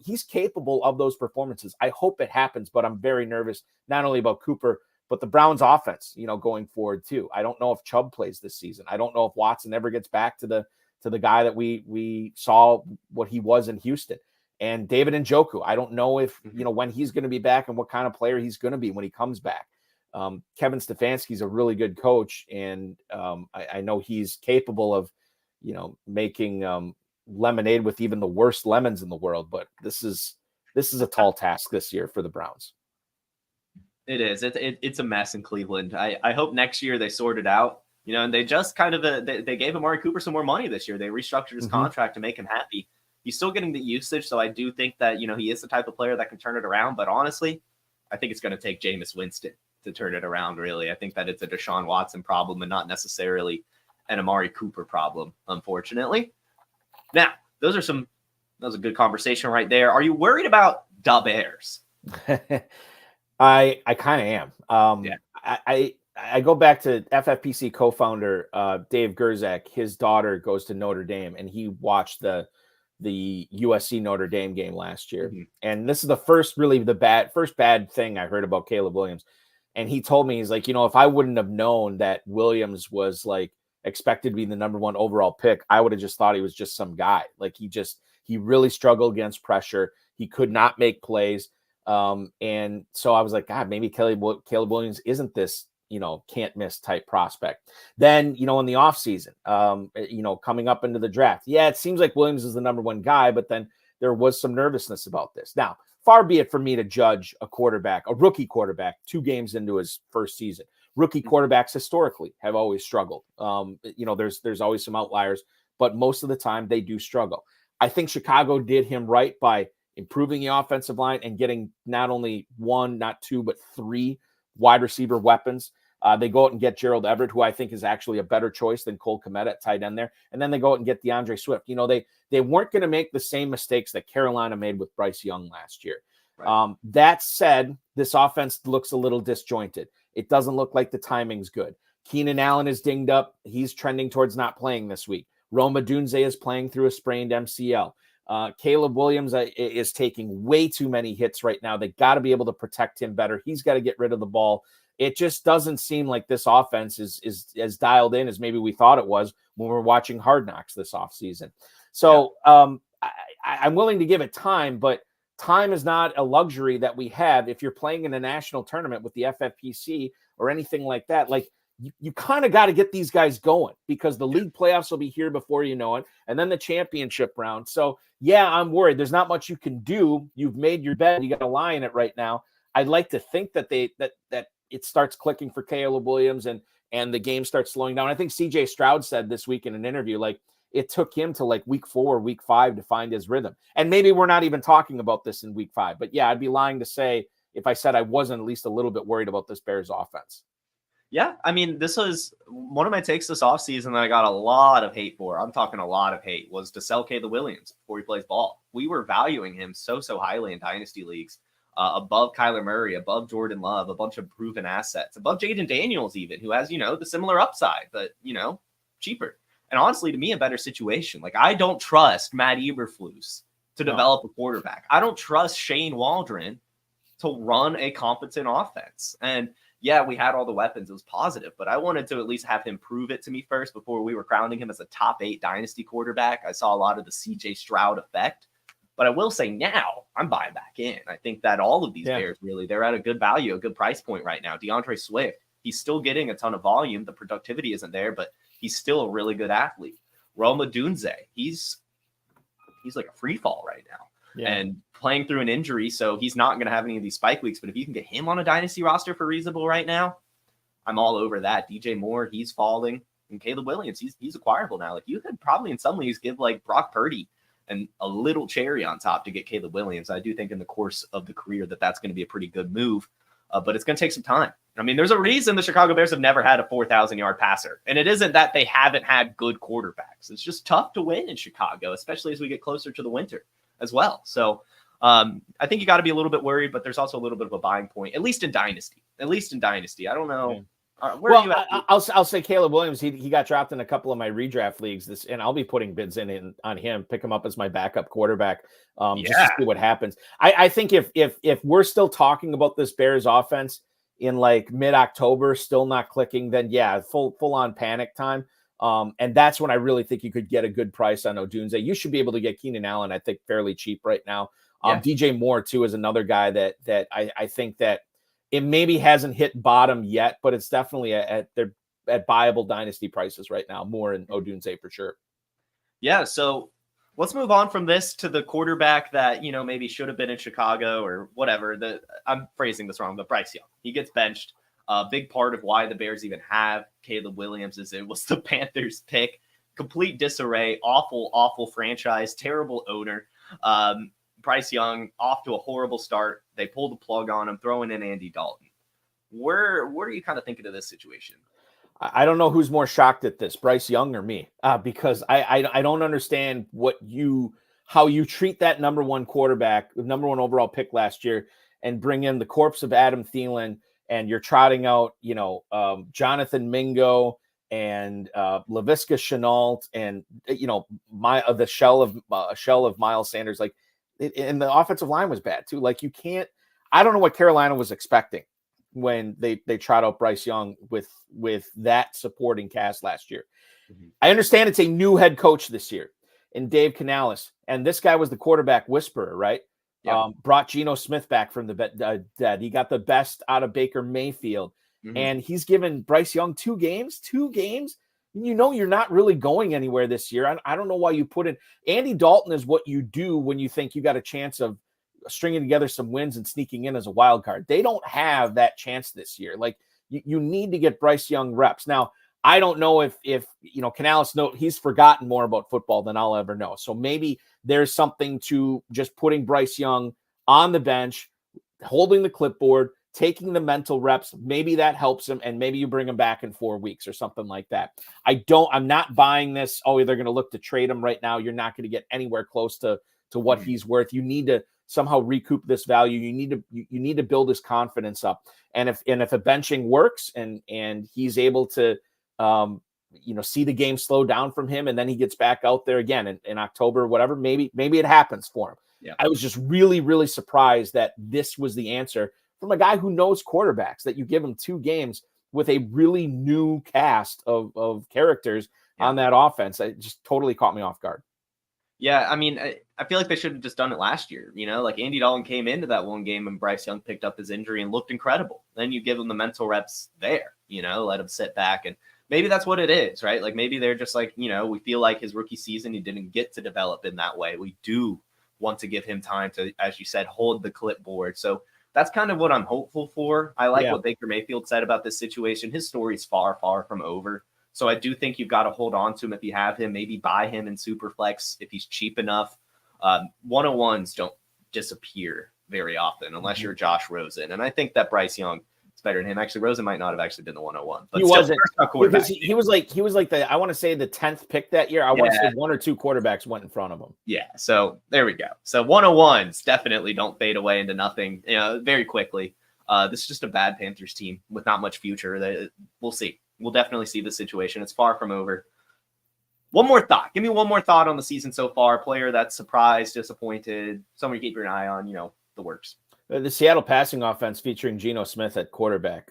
He's capable of those performances. I hope it happens, but I'm very nervous, not only about Cooper, but the Browns offense, going forward too. I don't know if Chubb plays this season. I don't know if Watson ever gets back to the guy that we saw what he was in Houston. And David Njoku, I don't know if, when he's going to be back and what kind of player he's going to be when he comes back. Kevin Stefanski's a really good coach, and I know he's capable of, making lemonade with even the worst lemons in the world. But this is a tall task this year for the Browns. It is. It's a mess in Cleveland. I hope next year they sort it out. And they just kind of they gave Amari Cooper some more money this year. They restructured his contract to make him happy. He's still getting the usage, so I do think that, he is the type of player that can turn it around. But honestly, I think it's going to take Jameis Winston to turn it around, really. I think that it's a Deshaun Watson problem and not necessarily an Amari Cooper problem, unfortunately. Now, that was a good conversation right there. Are you worried about the Bears? I kind of am. I go back to FFPC co-founder Dave Gerzak. His daughter goes to Notre Dame, and he watched the USC Notre Dame game last year. And this is the first bad thing I heard about Caleb Williams. And he told me, he's like, if I wouldn't have known that Williams was like expected to be the number 1 overall pick, I would have just thought he was just some guy. Like he really struggled against pressure. He could not make plays. And so I was like, God, maybe Caleb Williams isn't this, can't miss type prospect. Then, in the offseason, coming up into the draft. Yeah, it seems like Williams is the number 1 guy, but then there was some nervousness about this. Now, far be it for me to judge a rookie quarterback 2 games into his first season. Rookie quarterbacks historically have always struggled. There's always some outliers, but most of the time they do struggle. I think Chicago did him right by improving the offensive line and getting not only 1, not 2, but 3 wide receiver weapons. They go out and get Gerald Everett, who I think is actually a better choice than Cole Kmet at tight end there. And then they go out and get DeAndre Swift. They weren't going to make the same mistakes that Carolina made with Bryce Young last year. Right. That said, this offense looks a little disjointed. It doesn't look like the timing's good. Keenan Allen is dinged up. He's trending towards not playing this week. Rome Odunze is playing through a sprained MCL. Caleb Williams is taking way too many hits right now. They got to be able to protect him better. He's got to get rid of the ball. It just doesn't seem like this offense is as dialed in as maybe we thought it was when we were watching Hard Knocks this offseason. So I'm willing to give it time, but time is not a luxury that we have if you're playing in a national tournament with the FFPC or anything like that. Like, you kind of got to get these guys going because the league playoffs will be here before you know it, and then the championship round. So, yeah, I'm worried. There's not much you can do. You've made your bet. You got to lie in it right now. I'd like to think that that it starts clicking for Caleb Williams and the game starts slowing down. I think CJ Stroud said this week in an interview, like, it took him to like week 4, week 5 to find his rhythm. And maybe we're not even talking about this in week 5. But, yeah, I'd be lying to say if I said I wasn't at least a little bit worried about this Bears offense. Yeah, I mean, this was one of my takes this offseason that I got a lot of hate for. I'm talking a lot of hate, was to sell Caleb Williams before he plays ball. We were valuing him so highly in dynasty leagues, above Kyler Murray, above Jordan Love, a bunch of proven assets, above Jaden Daniels even, who has, the similar upside, but, cheaper. And honestly, to me, a better situation. Like, I don't trust Matt Eberflus to develop a quarterback. I don't trust Shane Waldron to run a competent offense. And yeah, we had all the weapons. It was positive, but I wanted to at least have him prove it to me first before we were crowning him as a top 8 dynasty quarterback. I saw a lot of the CJ Stroud effect, but I will say now I'm buying back in. I think that all of these Bears they're at a good value, a good price point right now. DeAndre Swift, he's still getting a ton of volume. The productivity isn't there, but he's still a really good athlete. Rome Odunze, he's like a free fall right now. Yeah. And playing through an injury, so he's not going to have any of these spike weeks. But if you can get him on a dynasty roster for reasonable right now, I'm all over that. DJ Moore, he's falling. And Caleb Williams, he's acquirable now. Like, you could probably in some leagues give like Brock Purdy and a little cherry on top to get Caleb Williams. I do think in the course of the career that's going to be a pretty good move, but it's going to take some time. I mean, there's a reason the Chicago Bears have never had a 4,000-yard passer. And it isn't that they haven't had good quarterbacks. It's just tough to win in Chicago, especially as we get closer to the winter as well. So I think you got to be a little bit worried, but there's also a little bit of a buying point, at least in Dynasty. I don't know. Yeah. Where are you at? I'll say Caleb Williams. He got dropped in a couple of my redraft leagues and I'll be putting bids in on him, pick him up as my backup quarterback, just to see what happens. I think if we're still talking about this Bears offense in like mid-October, still not clicking, then yeah, full on panic time. And that's when I really think you could get a good price on Odunze. You should be able to get Keenan Allen, I think, fairly cheap right now. DJ Moore too is another guy that I think that it maybe hasn't hit bottom yet, but it's definitely at buyable dynasty prices right now. Moore and Odunze for sure. Yeah. So let's move on from this to the quarterback that, maybe should have been in Chicago or whatever. I'm phrasing this wrong, but Bryce Young, he gets benched. A big part of why the Bears even have Caleb Williams is it was the Panthers pick. Complete disarray, awful franchise, terrible owner. Bryce Young off to a horrible start. They pulled the plug on him, throwing in Andy Dalton. Where are you kind of thinking of this situation? I don't know who's more shocked at this, Bryce Young or me, because I don't understand how you treat that number one quarterback, the number one overall pick last year, and bring in the corpse of Adam Thielen, and you're trotting out, Jonathan Mingo and Laviska Shenault, and the shell of Miles Sanders, and the offensive line was bad too. Like I don't know what Carolina was expecting when they trot out Bryce Young with that supporting cast last year. Mm-hmm. I understand it's a new head coach this year in Dave Canales, and this guy was the quarterback whisperer, right? Yep. Brought Geno Smith back from the dead. He got the best out of Baker Mayfield, and he's given Bryce Young two games. You're not really going anywhere this year. I don't know why you put in Andy Dalton is what you do when you think you got a chance of stringing together some wins and sneaking in as a wild card. They don't have that chance this year. Like you need to get Bryce Young reps. Now, I don't know if Canales he's forgotten more about football than I'll ever know. So maybe there's something to just putting Bryce Young on the bench, holding the clipboard, taking the mental reps. Maybe that helps him, and maybe you bring him back in 4 weeks or something like that. I'm not buying this. Oh, they're going to look to trade him right now. You're not going to get anywhere close to what he's worth. You need to somehow recoup this value. You need to build his confidence up. And if a benching works and he's able to see the game slow down from him, and then he gets back out there again in October or whatever, maybe it happens for him. Yeah. I was just really, really surprised that this was the answer from a guy who knows quarterbacks, that you give him 2 games with a really new cast of characters on that offense. It just totally caught me off guard. Yeah, I mean, I feel like they should have just done it last year. Like Andy Dalton came into that one game and Bryce Young picked up his injury and looked incredible. Then you give him the mental reps there, let him sit back. And maybe that's what it is, right? Like maybe they're just like, we feel like his rookie season, he didn't get to develop in that way. We do want to give him time to, as you said, hold the clipboard. So that's kind of what I'm hopeful for. I like what Baker Mayfield said about this situation. His story is far, far from over. So I do think you've got to hold on to him if you have him, maybe buy him in Superflex if he's cheap enough. 101s don't disappear very often unless you're Josh Rosen. And I think that Bryce Young is better than him. Actually, Rosen might not have actually been the 101. But he wasn't. Because he was like I want to say the 10th pick that year. I want to say 1 or 2 quarterbacks went in front of him. Yeah. So there we go. So 101s definitely don't fade away into nothing, very quickly. This is just a bad Panthers team with not much future. We'll see. We'll definitely see the situation. It's far from over. One more thought. Give me one more thought on the season so far. Player that's surprised, disappointed, someone you keep your eye on, the works. The Seattle passing offense featuring Geno Smith at quarterback.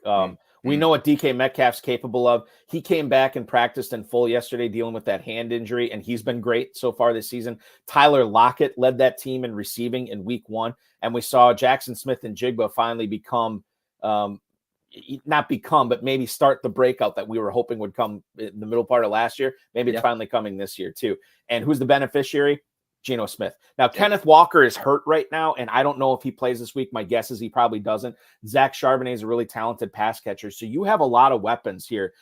We know what DK Metcalf's capable of. He came back and practiced in full yesterday dealing with that hand injury, and he's been great so far this season. Tyler Lockett led that team in receiving in week 1, and we saw Jackson Smith and Jigba finally but maybe start the breakout that we were hoping would come in the middle part of last year. Maybe it's finally coming this year too. And who's the beneficiary? Geno Smith. Now, Kenneth Walker is hurt right now, and I don't know if he plays this week. My guess is he probably doesn't. Zach Charbonnet is a really talented pass catcher. So you have a lot of weapons here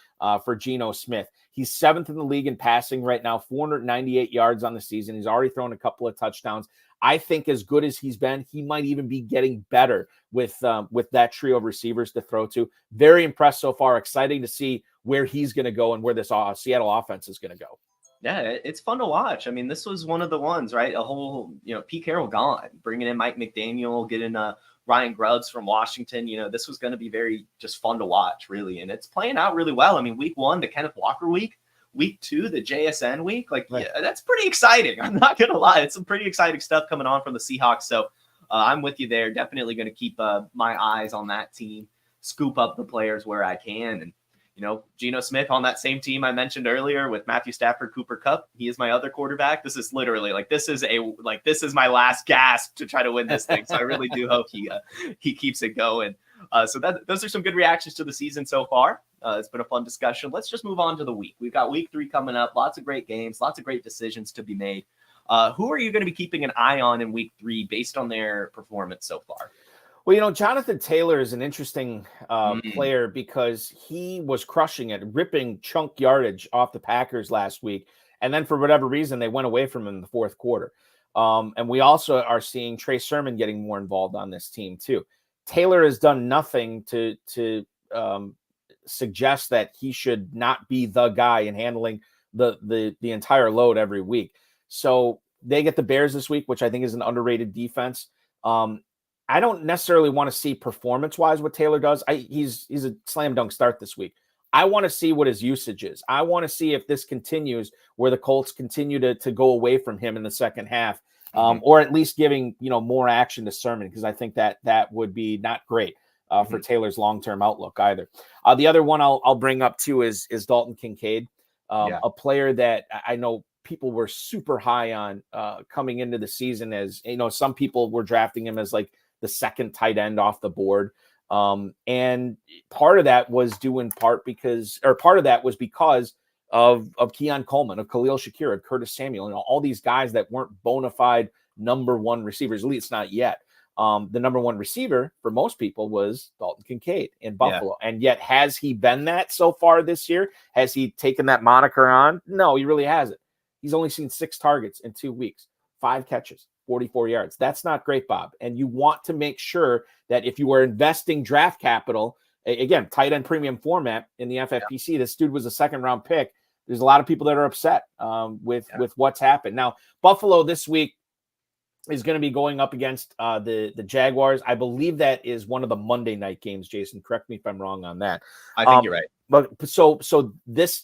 for Geno Smith. He's 7th in the league in passing right now, 498 yards on the season. He's already thrown a couple of touchdowns. I think as good as he's been, he might even be getting better with that trio of receivers to throw to. Very impressed so far. Exciting to see where he's going to go and where this Seattle offense is going to go. Yeah, it's fun to watch. I mean, this was one of the ones, right? A whole, Pete Carroll gone, bringing in Mike McDaniel, getting Ryan Grubbs from Washington. This was going to be very just fun to watch, really. And it's playing out really well. I mean, week 1, the Kenneth Walker week, week 2, the JSN week. Like, right. Yeah, that's pretty exciting. I'm not going to lie. It's some pretty exciting stuff coming on from the Seahawks. So I'm with you there. Definitely going to keep my eyes on that team, scoop up the players where I can. And Geno Smith on that same team I mentioned earlier with Matthew Stafford, Cooper Kupp. He is my other quarterback. This is literally this is my last gasp to try to win this thing. So I really do hope he keeps it going. So those are some good reactions to the season so far. It's been a fun discussion. Let's just move on to the week. We've got week 3 coming up. Lots of great games, lots of great decisions to be made. Who are you going to be keeping an eye on in week 3 based on their performance so far? Well, Jonathan Taylor is an interesting player because he was crushing it, ripping chunk yardage off the Packers last week. And then for whatever reason, they went away from him in the fourth quarter. And we also are seeing Trey Sermon getting more involved on this team too. Taylor has done nothing to suggest that he should not be the guy in handling the entire load every week. So they get the Bears this week, which I think is an underrated defense. I don't necessarily want to see performance-wise what Taylor does. He's a slam dunk start this week. I want to see what his usage is. I want to see if this continues where the Colts continue to go away from him in the second half, or at least giving more action to Sermon, because I think that would be not great for Taylor's long-term outlook either. The other one I'll bring up too is Dalton Kincaid, a player that I know people were super high on coming into the season. As some people were drafting him as like the second tight end off the board. And part of that was because of Keon Coleman, of Khalil Shakir, of Curtis Samuel, all these guys that weren't bona fide number one receivers, at least not yet. The number one receiver for most people was Dalton Kincaid in Buffalo. Yeah. And yet, has he been that so far this year? Has he taken that moniker on? No, he really hasn't. He's only seen 6 targets in 2 weeks, 5 catches, 44 yards. That's not great, Bob. And you want to make sure that if you are investing draft capital, again, tight end premium format in the FFPC, this dude was a second-round pick. There's a lot of people that are upset with what's happened. Now, Buffalo this week is going to be going up against the Jaguars. I believe that is one of the Monday night games, Jason. Correct me if I'm wrong on that. I think you're right. But so this,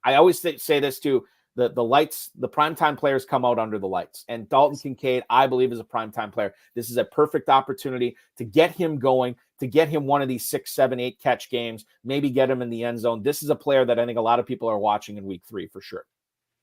I always say this too. The lights, the primetime players come out under the lights. And Dalton Kincaid, I believe, is a primetime player. This is a perfect opportunity to get him going, to get him one of these 6, 7, 8 catch games, maybe get him in the end zone. This is a player that I think a lot of people are watching in week 3 for sure.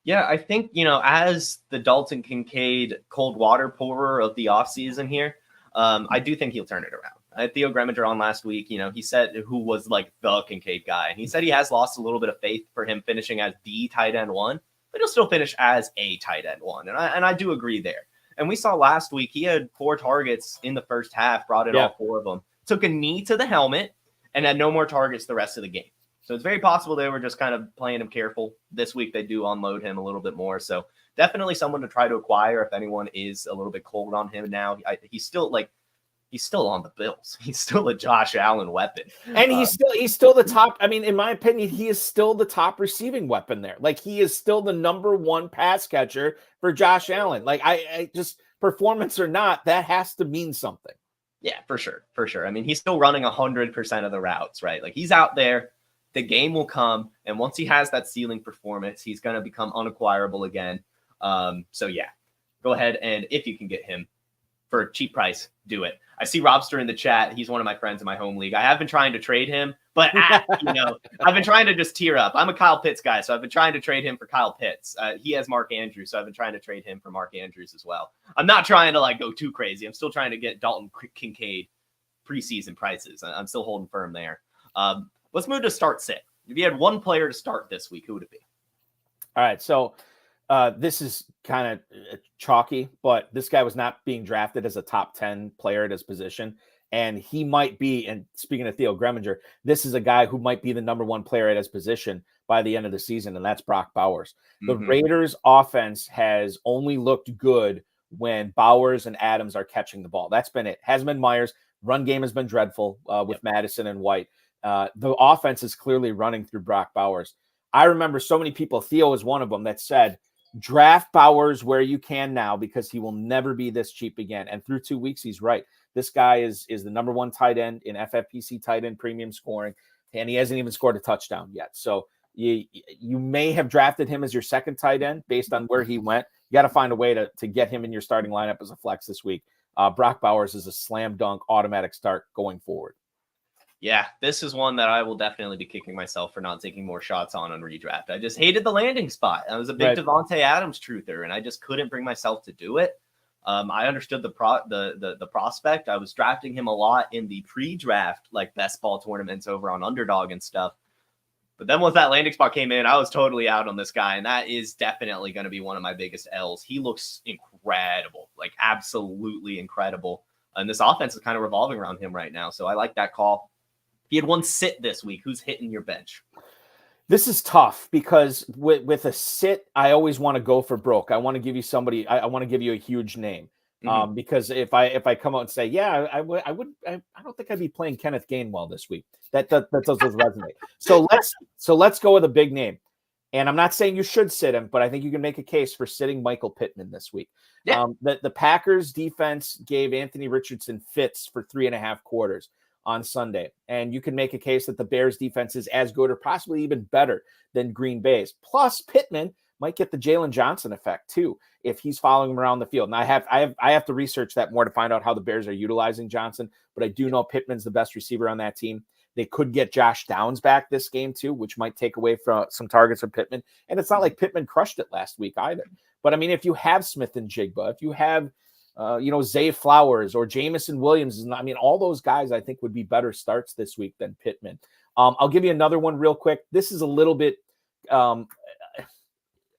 Yeah, I think, as the Dalton Kincaid cold water pourer of the offseason here, I do think he'll turn it around. I had Theo Greminger on last week. He said who was like the Kincaid guy. And he said he has lost a little bit of faith for him finishing as the tight end 1. But he'll still finish as a tight end 1. And I do agree there. And we saw last week, he had 4 targets in the first half, brought in all 4 of them, took a knee to the helmet, and had no more targets the rest of the game. So it's very possible they were just kind of playing him careful. This week, they do unload him a little bit more. So definitely someone to try to acquire if anyone is a little bit cold on him now. He's still on the Bills. He's still a Josh Allen weapon. And he's still the top. I mean, in my opinion, he is still the top receiving weapon there. Like, he is still the number 1 pass catcher for Josh Allen. Like, I just, performance or not, that has to mean something. Yeah, for sure. For sure. I mean, he's still running 100% of the routes, right? Like, he's out there. The game will come. And once he has that ceiling performance, he's going to become unacquirable again. So yeah, go ahead. And if you can get him for a cheap price, do it. I see Robster in the chat. He's one of my friends in my home league. I have been trying to trade him, but I've been trying to just tear up. I'm a Kyle Pitts guy, so I've been trying to trade him for Kyle Pitts. He has Mark Andrews, so I've been trying to trade him for Mark Andrews as well. I'm not trying to go too crazy. I'm still trying to get Dalton Kincaid preseason prices. I'm still holding firm there. Let's move to start sit. If you had one player to start this week, who would it be? All right, so this is kind of chalky, but this guy was not being drafted as a top 10 player at his position. And he might be, and speaking of Theo Greminger, this is a guy who might be the number 1 player at his position by the end of the season, and that's Brock Bowers. The Raiders offense has only looked good when Bowers and Adams are catching the ball. That's been it. Hasn't been Myers. Run game has been dreadful with Madison and White. The offense is clearly running through Brock Bowers. I remember so many people, Theo was one of them, that said, draft Bowers where you can now because he will never be this cheap again. And through 2 weeks, he's right. This guy is the number one tight end in FFPC tight end premium scoring, and he hasn't even scored a touchdown yet. So you may have drafted him as your second tight end based on where he went. You got to find a way to get him in your starting lineup as a flex this week. Brock Bowers is a slam dunk automatic start going forward. Yeah, this is one that I will definitely be kicking myself for not taking more shots on redraft. I just hated the landing spot. I was a big Devontae Adams truther, and I just couldn't bring myself to do it. I understood the prospect. I was drafting him a lot in the pre-draft, like best ball tournaments over on Underdog and stuff. But then once that landing spot came in, I was totally out on this guy, and that is definitely going to be one of my biggest L's. He looks incredible, like absolutely incredible. And this offense is kind of revolving around him right now, so I like that call. He had one sit this week. Who's hitting your bench? This is tough because with a sit, I always want to go for broke. I want to give you somebody. I want to give you a huge name because if I come out and say, yeah, I don't think I'd be playing Kenneth Gainwell this week. That doesn't resonate. So let's go with a big name. And I'm not saying you should sit him, but I think you can make a case for sitting Michael Pittman this week. Yeah. The Packers defense gave Anthony Richardson fits for 3.5 quarters on Sunday. And you can make a case that the Bears defense is as good or possibly even better than Green Bay's. Plus, Pittman might get the Jalen Johnson effect too if he's following him around the field. And I have to research that more to find out how the Bears are utilizing Johnson, but I do know Pittman's the best receiver on that team. They could get Josh Downs back this game too, which might take away from some targets from Pittman. And it's not like Pittman crushed it last week either. But I mean, if you have Smith and Jigba, if you have Zay Flowers or Jamison Williams, I mean, all those guys I think would be better starts this week than Pittman. I'll give you another one real quick. This is a little bit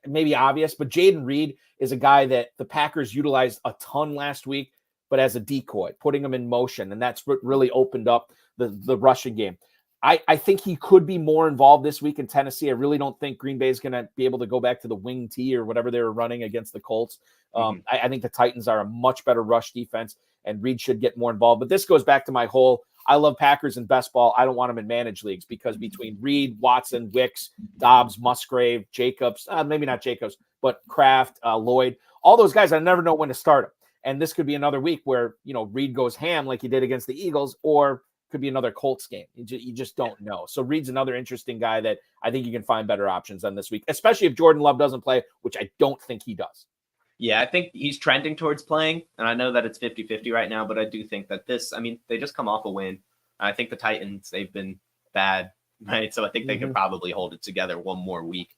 maybe obvious, but Jaden Reed is a guy that the Packers utilized a ton last week, but as a decoy, putting him in motion. And that's what really opened up the rushing game. I think he could be more involved this week in Tennessee. I really don't think Green Bay is going to be able to go back to the wing T or whatever they were running against the Colts. I think the Titans are a much better rush defense, and Reed should get more involved. But this goes back to my whole, I love Packers in best ball. I don't want them in managed leagues because between Reed, Watson, Wicks, Dobbs, Musgrave, Jacobs, maybe not Jacobs, but Kraft, Lloyd, all those guys, I never know when to start them. And this could be another week where, Reed goes ham like he did against the Eagles, or could be another Colts game. You just don't know. So Reed's another interesting guy that I think you can find better options on this week, especially if Jordan Love doesn't play, which I don't think he does. Yeah, I think he's trending towards playing, and I know that it's 50-50 right now, but I do think that they just come off a win. I think the Titans, they've been bad, right? So I think they can probably hold it together one more week.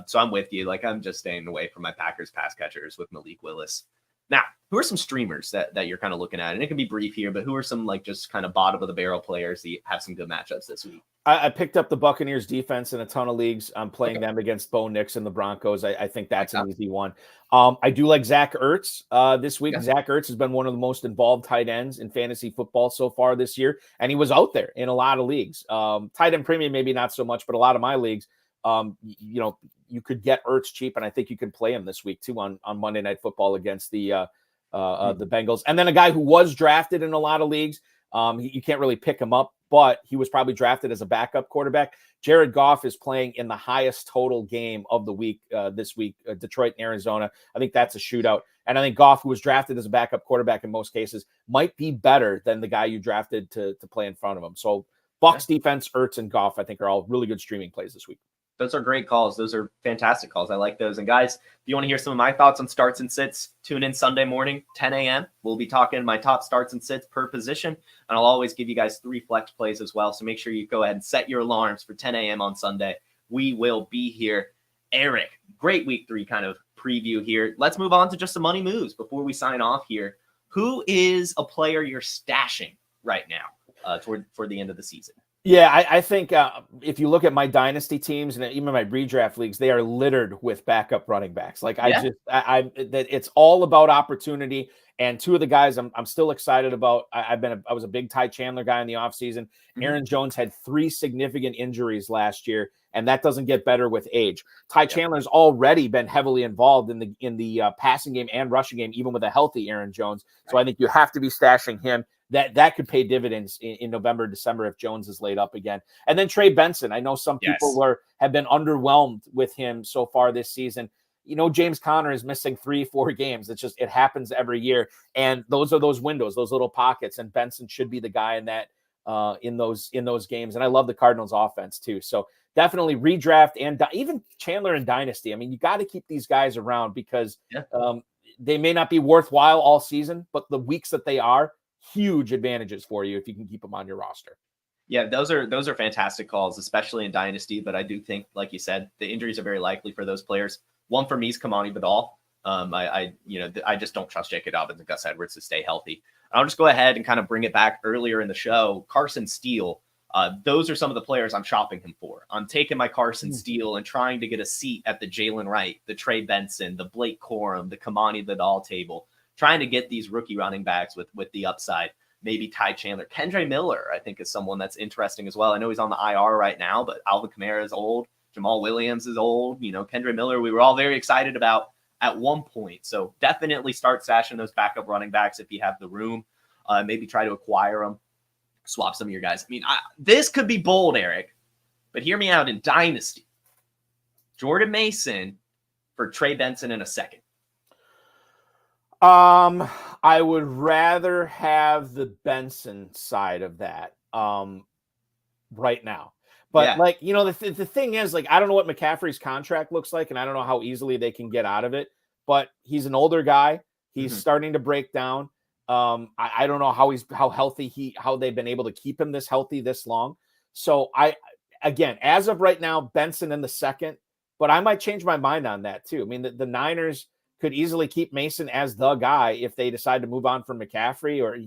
So I'm with you. Like, I'm just staying away from my Packers pass catchers with Malik Willis. Now, who are some streamers that you're kind of looking at? And it can be brief here, but who are some just kind of bottom of the barrel players that have some good matchups this week? I picked up the Buccaneers defense in a ton of leagues. I'm playing them against Bo Nix and the Broncos. I think that's an easy one. I do like Zach Ertz this week. Yeah. Zach Ertz has been one of the most involved tight ends in fantasy football so far this year, and he was out there in a lot of leagues. Tight end premium, maybe not so much, but a lot of my leagues, you could get Ertz cheap, and I think you can play him this week too on Monday Night Football against the Bengals. And then a guy who was drafted in a lot of leagues, you can't really pick him up, but he was probably drafted as a backup quarterback. Jared Goff is playing in the highest total game of the week this week, Detroit and Arizona. I think that's a shootout. And I think Goff, who was drafted as a backup quarterback in most cases, might be better than the guy you drafted to play in front of him. So Bucs defense, Ertz, and Goff, I think, are all really good streaming plays this week. Those are great calls. Those are fantastic calls. I like those. And guys, if you want to hear some of my thoughts on starts and sits, tune in Sunday morning, 10 a.m. We'll be talking my top starts and sits per position. And I'll always give you guys 3 flex plays as well. So make sure you go ahead and set your alarms for 10 a.m. on Sunday. We will be here. Erik, great week 3 kind of preview here. Let's move on to just some money moves before we sign off here. Who is a player you're stashing right now for the end of the season? Yeah, I think if you look at my dynasty teams and even my redraft leagues, they are littered with backup running backs. Like it's all about opportunity. And 2 of the guys I'm still excited about. I was a big Ty Chandler guy in the offseason. Aaron Jones had 3 significant injuries last year, and that doesn't get better with age. Ty Chandler's already been heavily involved in the passing game and rushing game, even with a healthy Aaron Jones. So I think you have to be stashing him. that could pay dividends in November, December if Jones is laid up again. And then Trey Benson. I know some people have been underwhelmed with him so far this season. James Conner is missing 3-4 games. It happens every year. And those are those windows, those little pockets. And Benson should be the guy in that, in those games. And I love the Cardinals offense too. So definitely redraft and even Chandler and Dynasty. I mean, you got to keep these guys around because they may not be worthwhile all season, but the weeks that they are, huge advantages for you if you can keep them on your roster. Yeah, those are fantastic calls, especially in Dynasty. But I do think, like you said, the injuries are very likely for those players. One for me is Kamani Vidal. I just don't trust J.K. Dobbins and Gus Edwards to stay healthy. I'll just go ahead and kind of bring it back earlier in the show. Carson Steele. Those are some of the players I'm shopping him for. I'm taking my Carson Steele and trying to get a seat at the Jalen Wright, the Trey Benson, the Blake Corum, the Kamani Vidal table, trying to get these rookie running backs with the upside. Maybe Ty Chandler. Kendre Miller, I think, is someone that's interesting as well. I know he's on the IR right now, but Alvin Kamara is old. Jamal Williams is old. Kendre Miller, we were all very excited about at one point. So definitely start stashing those backup running backs if you have the room. Maybe try to acquire them. Swap some of your guys. I mean, this could be bold, Erik, but hear me out in Dynasty. Jordan Mason for Trey Benson in a second. I would rather have the Benson side of that right now. But the thing is, I don't know what McCaffrey's contract looks like, and I don't know how easily they can get out of it. But he's an older guy. He's starting to break down. I don't know how healthy how they've been able to keep him this healthy this long. So again, as of right now, Benson in the second, but I might change my mind on that too. I mean, the Niners could easily keep Mason as the guy if they decide to move on from McCaffrey, or,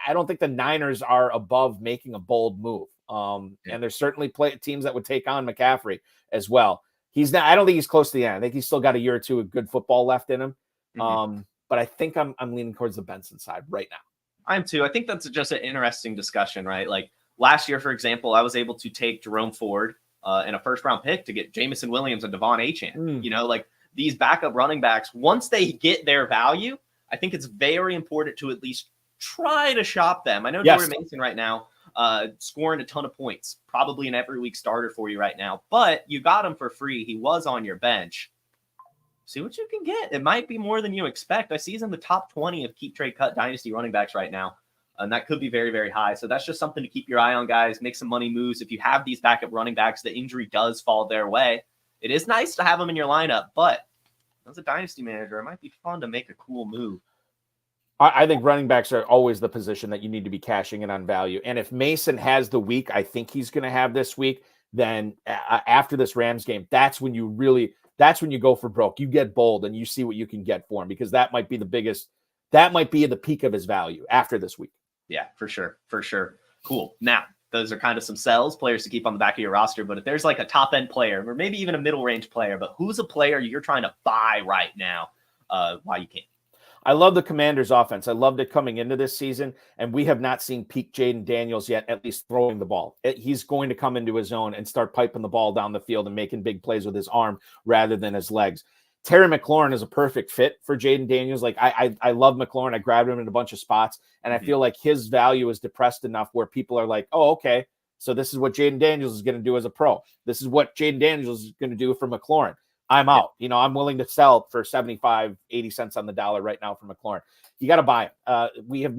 I don't think the Niners are above making a bold move. And there's certainly teams that would take on McCaffrey as well. I don't think he's close to the end. I think he's still got a year or two of good football left in him. But I think I'm leaning towards the Benson side right now. I am too. I think that's just an interesting discussion, right? Like last year, for example, I was able to take Jerome Ford in a first-round pick to get Jamison Williams and Devon Achane. These backup running backs, once they get their value, I think it's very important to at least try to shop them. I know Jordan Mason right now scoring a ton of points, probably an every week starter for you right now, but you got him for free. He was on your bench. See what you can get. It might be more than you expect. I see he's in the top 20 of keep, trade, cut dynasty running backs right now. And that could be very, very high. So that's just something to keep your eye on, guys. Make some money moves. If you have these backup running backs, the injury does fall their way. It is nice to have them in your lineup, but as a dynasty manager, it might be fun to make a cool move. I think running backs are always the position that you need to be cashing in on value. And if Mason has the week I think he's going to have this week, then after this Rams game, that's when you go for broke. You get bold and you see what you can get for him, because that might be the peak of his value after this week. Yeah, for sure. For sure. Cool. Now, those are kind of some sells, players to keep on the back of your roster. But if there's like a top end player or maybe even a middle range player, but who's a player you're trying to buy right now while you can? I love the Commanders offense. I loved it coming into this season, and we have not seen peak Jaden Daniels yet, at least throwing the ball. He's going to come into his own and start piping the ball down the field and making big plays with his arm rather than his legs. Terry McLaurin is a perfect fit for Jaden Daniels. Like I love McLaurin. I grabbed him in a bunch of spots, and I feel like his value is depressed enough where people are like, oh, okay, so this is what Jaden Daniels is going to do as a pro. This is what Jaden Daniels is going to do for McLaurin. I'm out. I'm willing to sell for 75, 80 cents on the dollar right now for McLaurin. You got to buy him.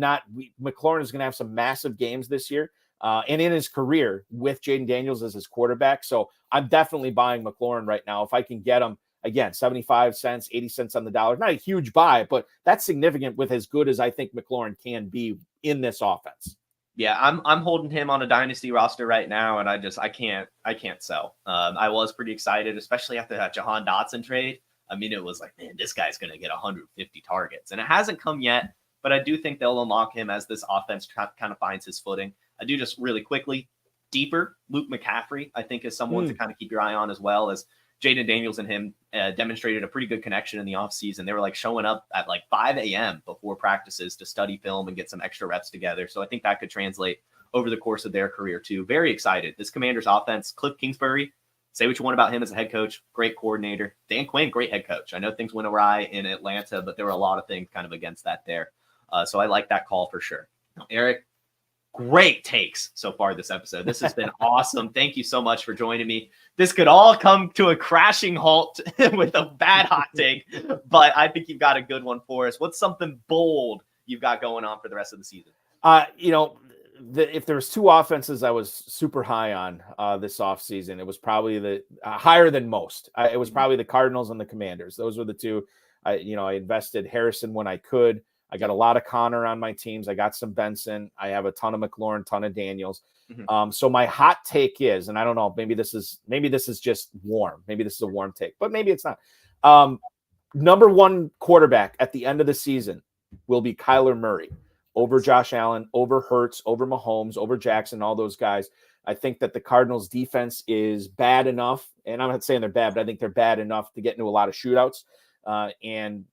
McLaurin is going to have some massive games this year and in his career with Jaden Daniels as his quarterback. So I'm definitely buying McLaurin right now. If I can get him, again, 75 cents, 80 cents on the dollar. Not a huge buy, but that's significant with as good as I think McLaurin can be in this offense. Yeah, I'm holding him on a dynasty roster right now, and I can't sell. I was pretty excited, especially after that Jahan Dotson trade. I mean, it was like, man, this guy's going to get 150 targets, and it hasn't come yet, but I do think they'll unlock him as this offense kind of finds his footing. I do just really quickly, deeper, Luke McCaffrey, I think, is someone to kind of keep your eye on, as well as Jaden Daniels and him demonstrated a pretty good connection in the offseason. They were like showing up at like 5 a.m. before practices to study film and get some extra reps together. So I think that could translate over the course of their career too. Very excited. This Commanders offense, Cliff Kingsbury, say what you want about him as a head coach, great coordinator. Dan Quinn, great head coach. I know things went awry in Atlanta, but there were a lot of things kind of against that there. So I like that call for sure. Erik, great takes so far this episode. This has been awesome. Thank you so much for joining me. This could all come to a crashing halt with a bad hot take, but I think you've got a good one for us. What's something bold you've got going on for the rest of the season? If there was two offenses I was super high on this offseason, it was probably the higher than most. It was probably the Cardinals and the Commanders. Those were the two. I invested Harrison when I could. I got a lot of Connor on my teams. I got some Benson. I have a ton of McLaurin, ton of Daniels. So my hot take is, and I don't know, maybe this is just warm. Maybe this is a warm take, but maybe it's not. Number one quarterback at the end of the season will be Kyler Murray over Josh Allen, over Hurts, over Mahomes, over Jackson, all those guys. I think that the Cardinals defense is bad enough, and I'm not saying they're bad, but I think they're bad enough to get into a lot of shootouts. And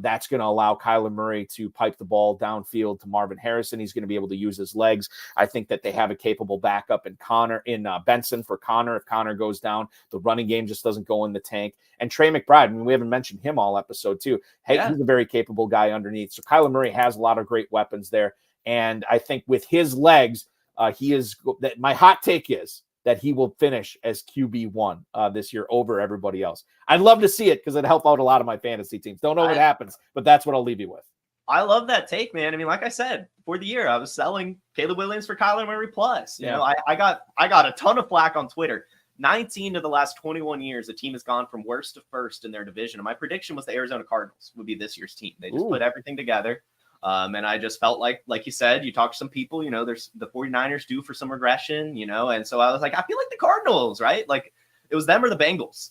that's going to allow Kyler Murray to pipe the ball downfield to Marvin Harrison. He's going to be able to use his legs. I think that they have a capable backup in Benson for Connor. If Connor goes down, the running game just doesn't go in the tank. And Trey McBride, I mean, we haven't mentioned him all episode too. Hey, He's a very capable guy underneath. So Kyler Murray has a lot of great weapons there. And I think with his legs, my hot take is that he will finish as QB1 this year over everybody else. I'd love to see it because it'd help out a lot of my fantasy teams. Don't know what happens, but that's what I'll leave you with. I love that take, man. I mean, like I said, for the year, I was selling Caleb Williams for Kyler Murray plus. You know, I got a ton of flack on Twitter. 19 of the last 21 years, the team has gone from worst to first in their division. And my prediction was the Arizona Cardinals would be this year's team. They just put everything together. And I just felt like you said, you talk to some people, there's the 49ers due for some regression, and so I was like, I feel like the Cardinals, right? Like it was them or the Bengals.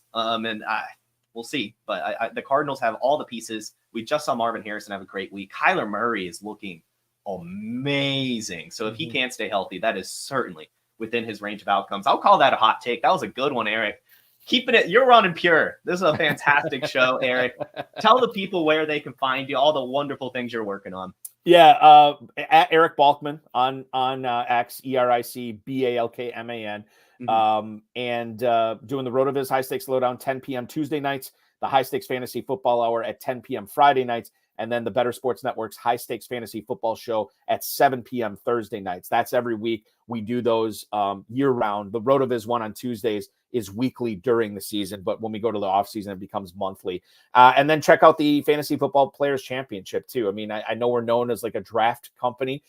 We'll see. But the Cardinals have all the pieces. We just saw Marvin Harrison have a great week. Kyler Murray is looking amazing. So if he can't stay healthy, that is certainly within his range of outcomes. I'll call that a hot take. That was a good one, Erik. Keeping it, you're running pure. This is a fantastic show, Erik. Tell the people where they can find you, all the wonderful things you're working on. Yeah, at Erik Balkman on X, ErikBalkman, and doing the RotoViz High Stakes Lowdown 10 p.m. Tuesday nights, the High Stakes Fantasy Football Hour at 10 p.m. Friday nights, and then the Better Sports Network's High Stakes Fantasy Football Show at 7 p.m. Thursday nights. That's every week. We do those year-round. The RotoViz one on Tuesdays is weekly during the season, but when we go to the offseason, it becomes monthly. And then check out the Fantasy Football Players Championship, too. I mean, I know we're known as like a draft company,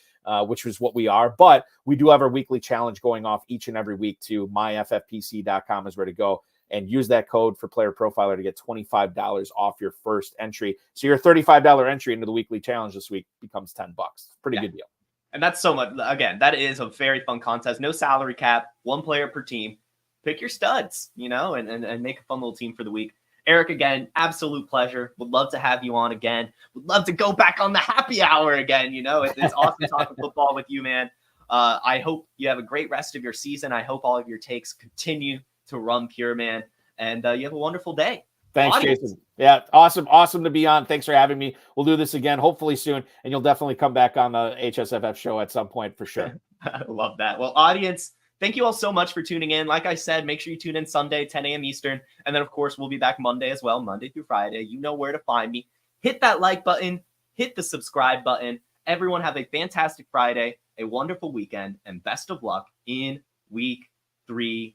which is what we are, but we do have our weekly challenge going off each and every week, too. myffpc.com is where to go. And use that code for Player Profiler to get $25 off your first entry. So your $35 entry into the weekly challenge this week becomes $10. Pretty good deal. And that's so much. Again, that is a very fun contest. No salary cap, one player per team. Pick your studs, and make a fun little team for the week. Erik, again, absolute pleasure. Would love to have you on again. Would love to go back on the happy hour again. It's awesome talking football with you, man. I hope you have a great rest of your season. I hope all of your takes continue to run pure, man. And you have a wonderful day. Thanks, Jason. Yeah, awesome to be on. Thanks for having me. We'll do this again, hopefully soon, and you'll definitely come back on the HSFF show at some point for sure. I love that. Well, audience, thank you all so much for tuning in. Like I said, make sure you tune in Sunday, 10 a.m. Eastern. And then, of course, we'll be back Monday as well, Monday through Friday. You know where to find me. Hit that like button. Hit the subscribe button. Everyone have a fantastic Friday, a wonderful weekend, and best of luck in week 3.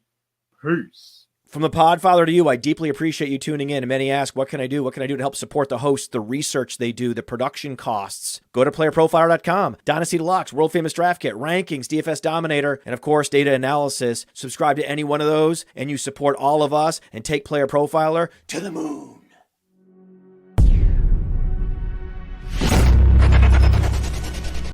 Peace. From the Podfather to you, I deeply appreciate you tuning in. And many ask, what can I do? What can I do to help support the hosts, the research they do, the production costs? Go to playerprofiler.com, Dynasty Deluxe, World Famous Draft Kit, Rankings, DFS Dominator, and of course, data analysis. Subscribe to any one of those, and you support all of us and take Player Profiler to the moon.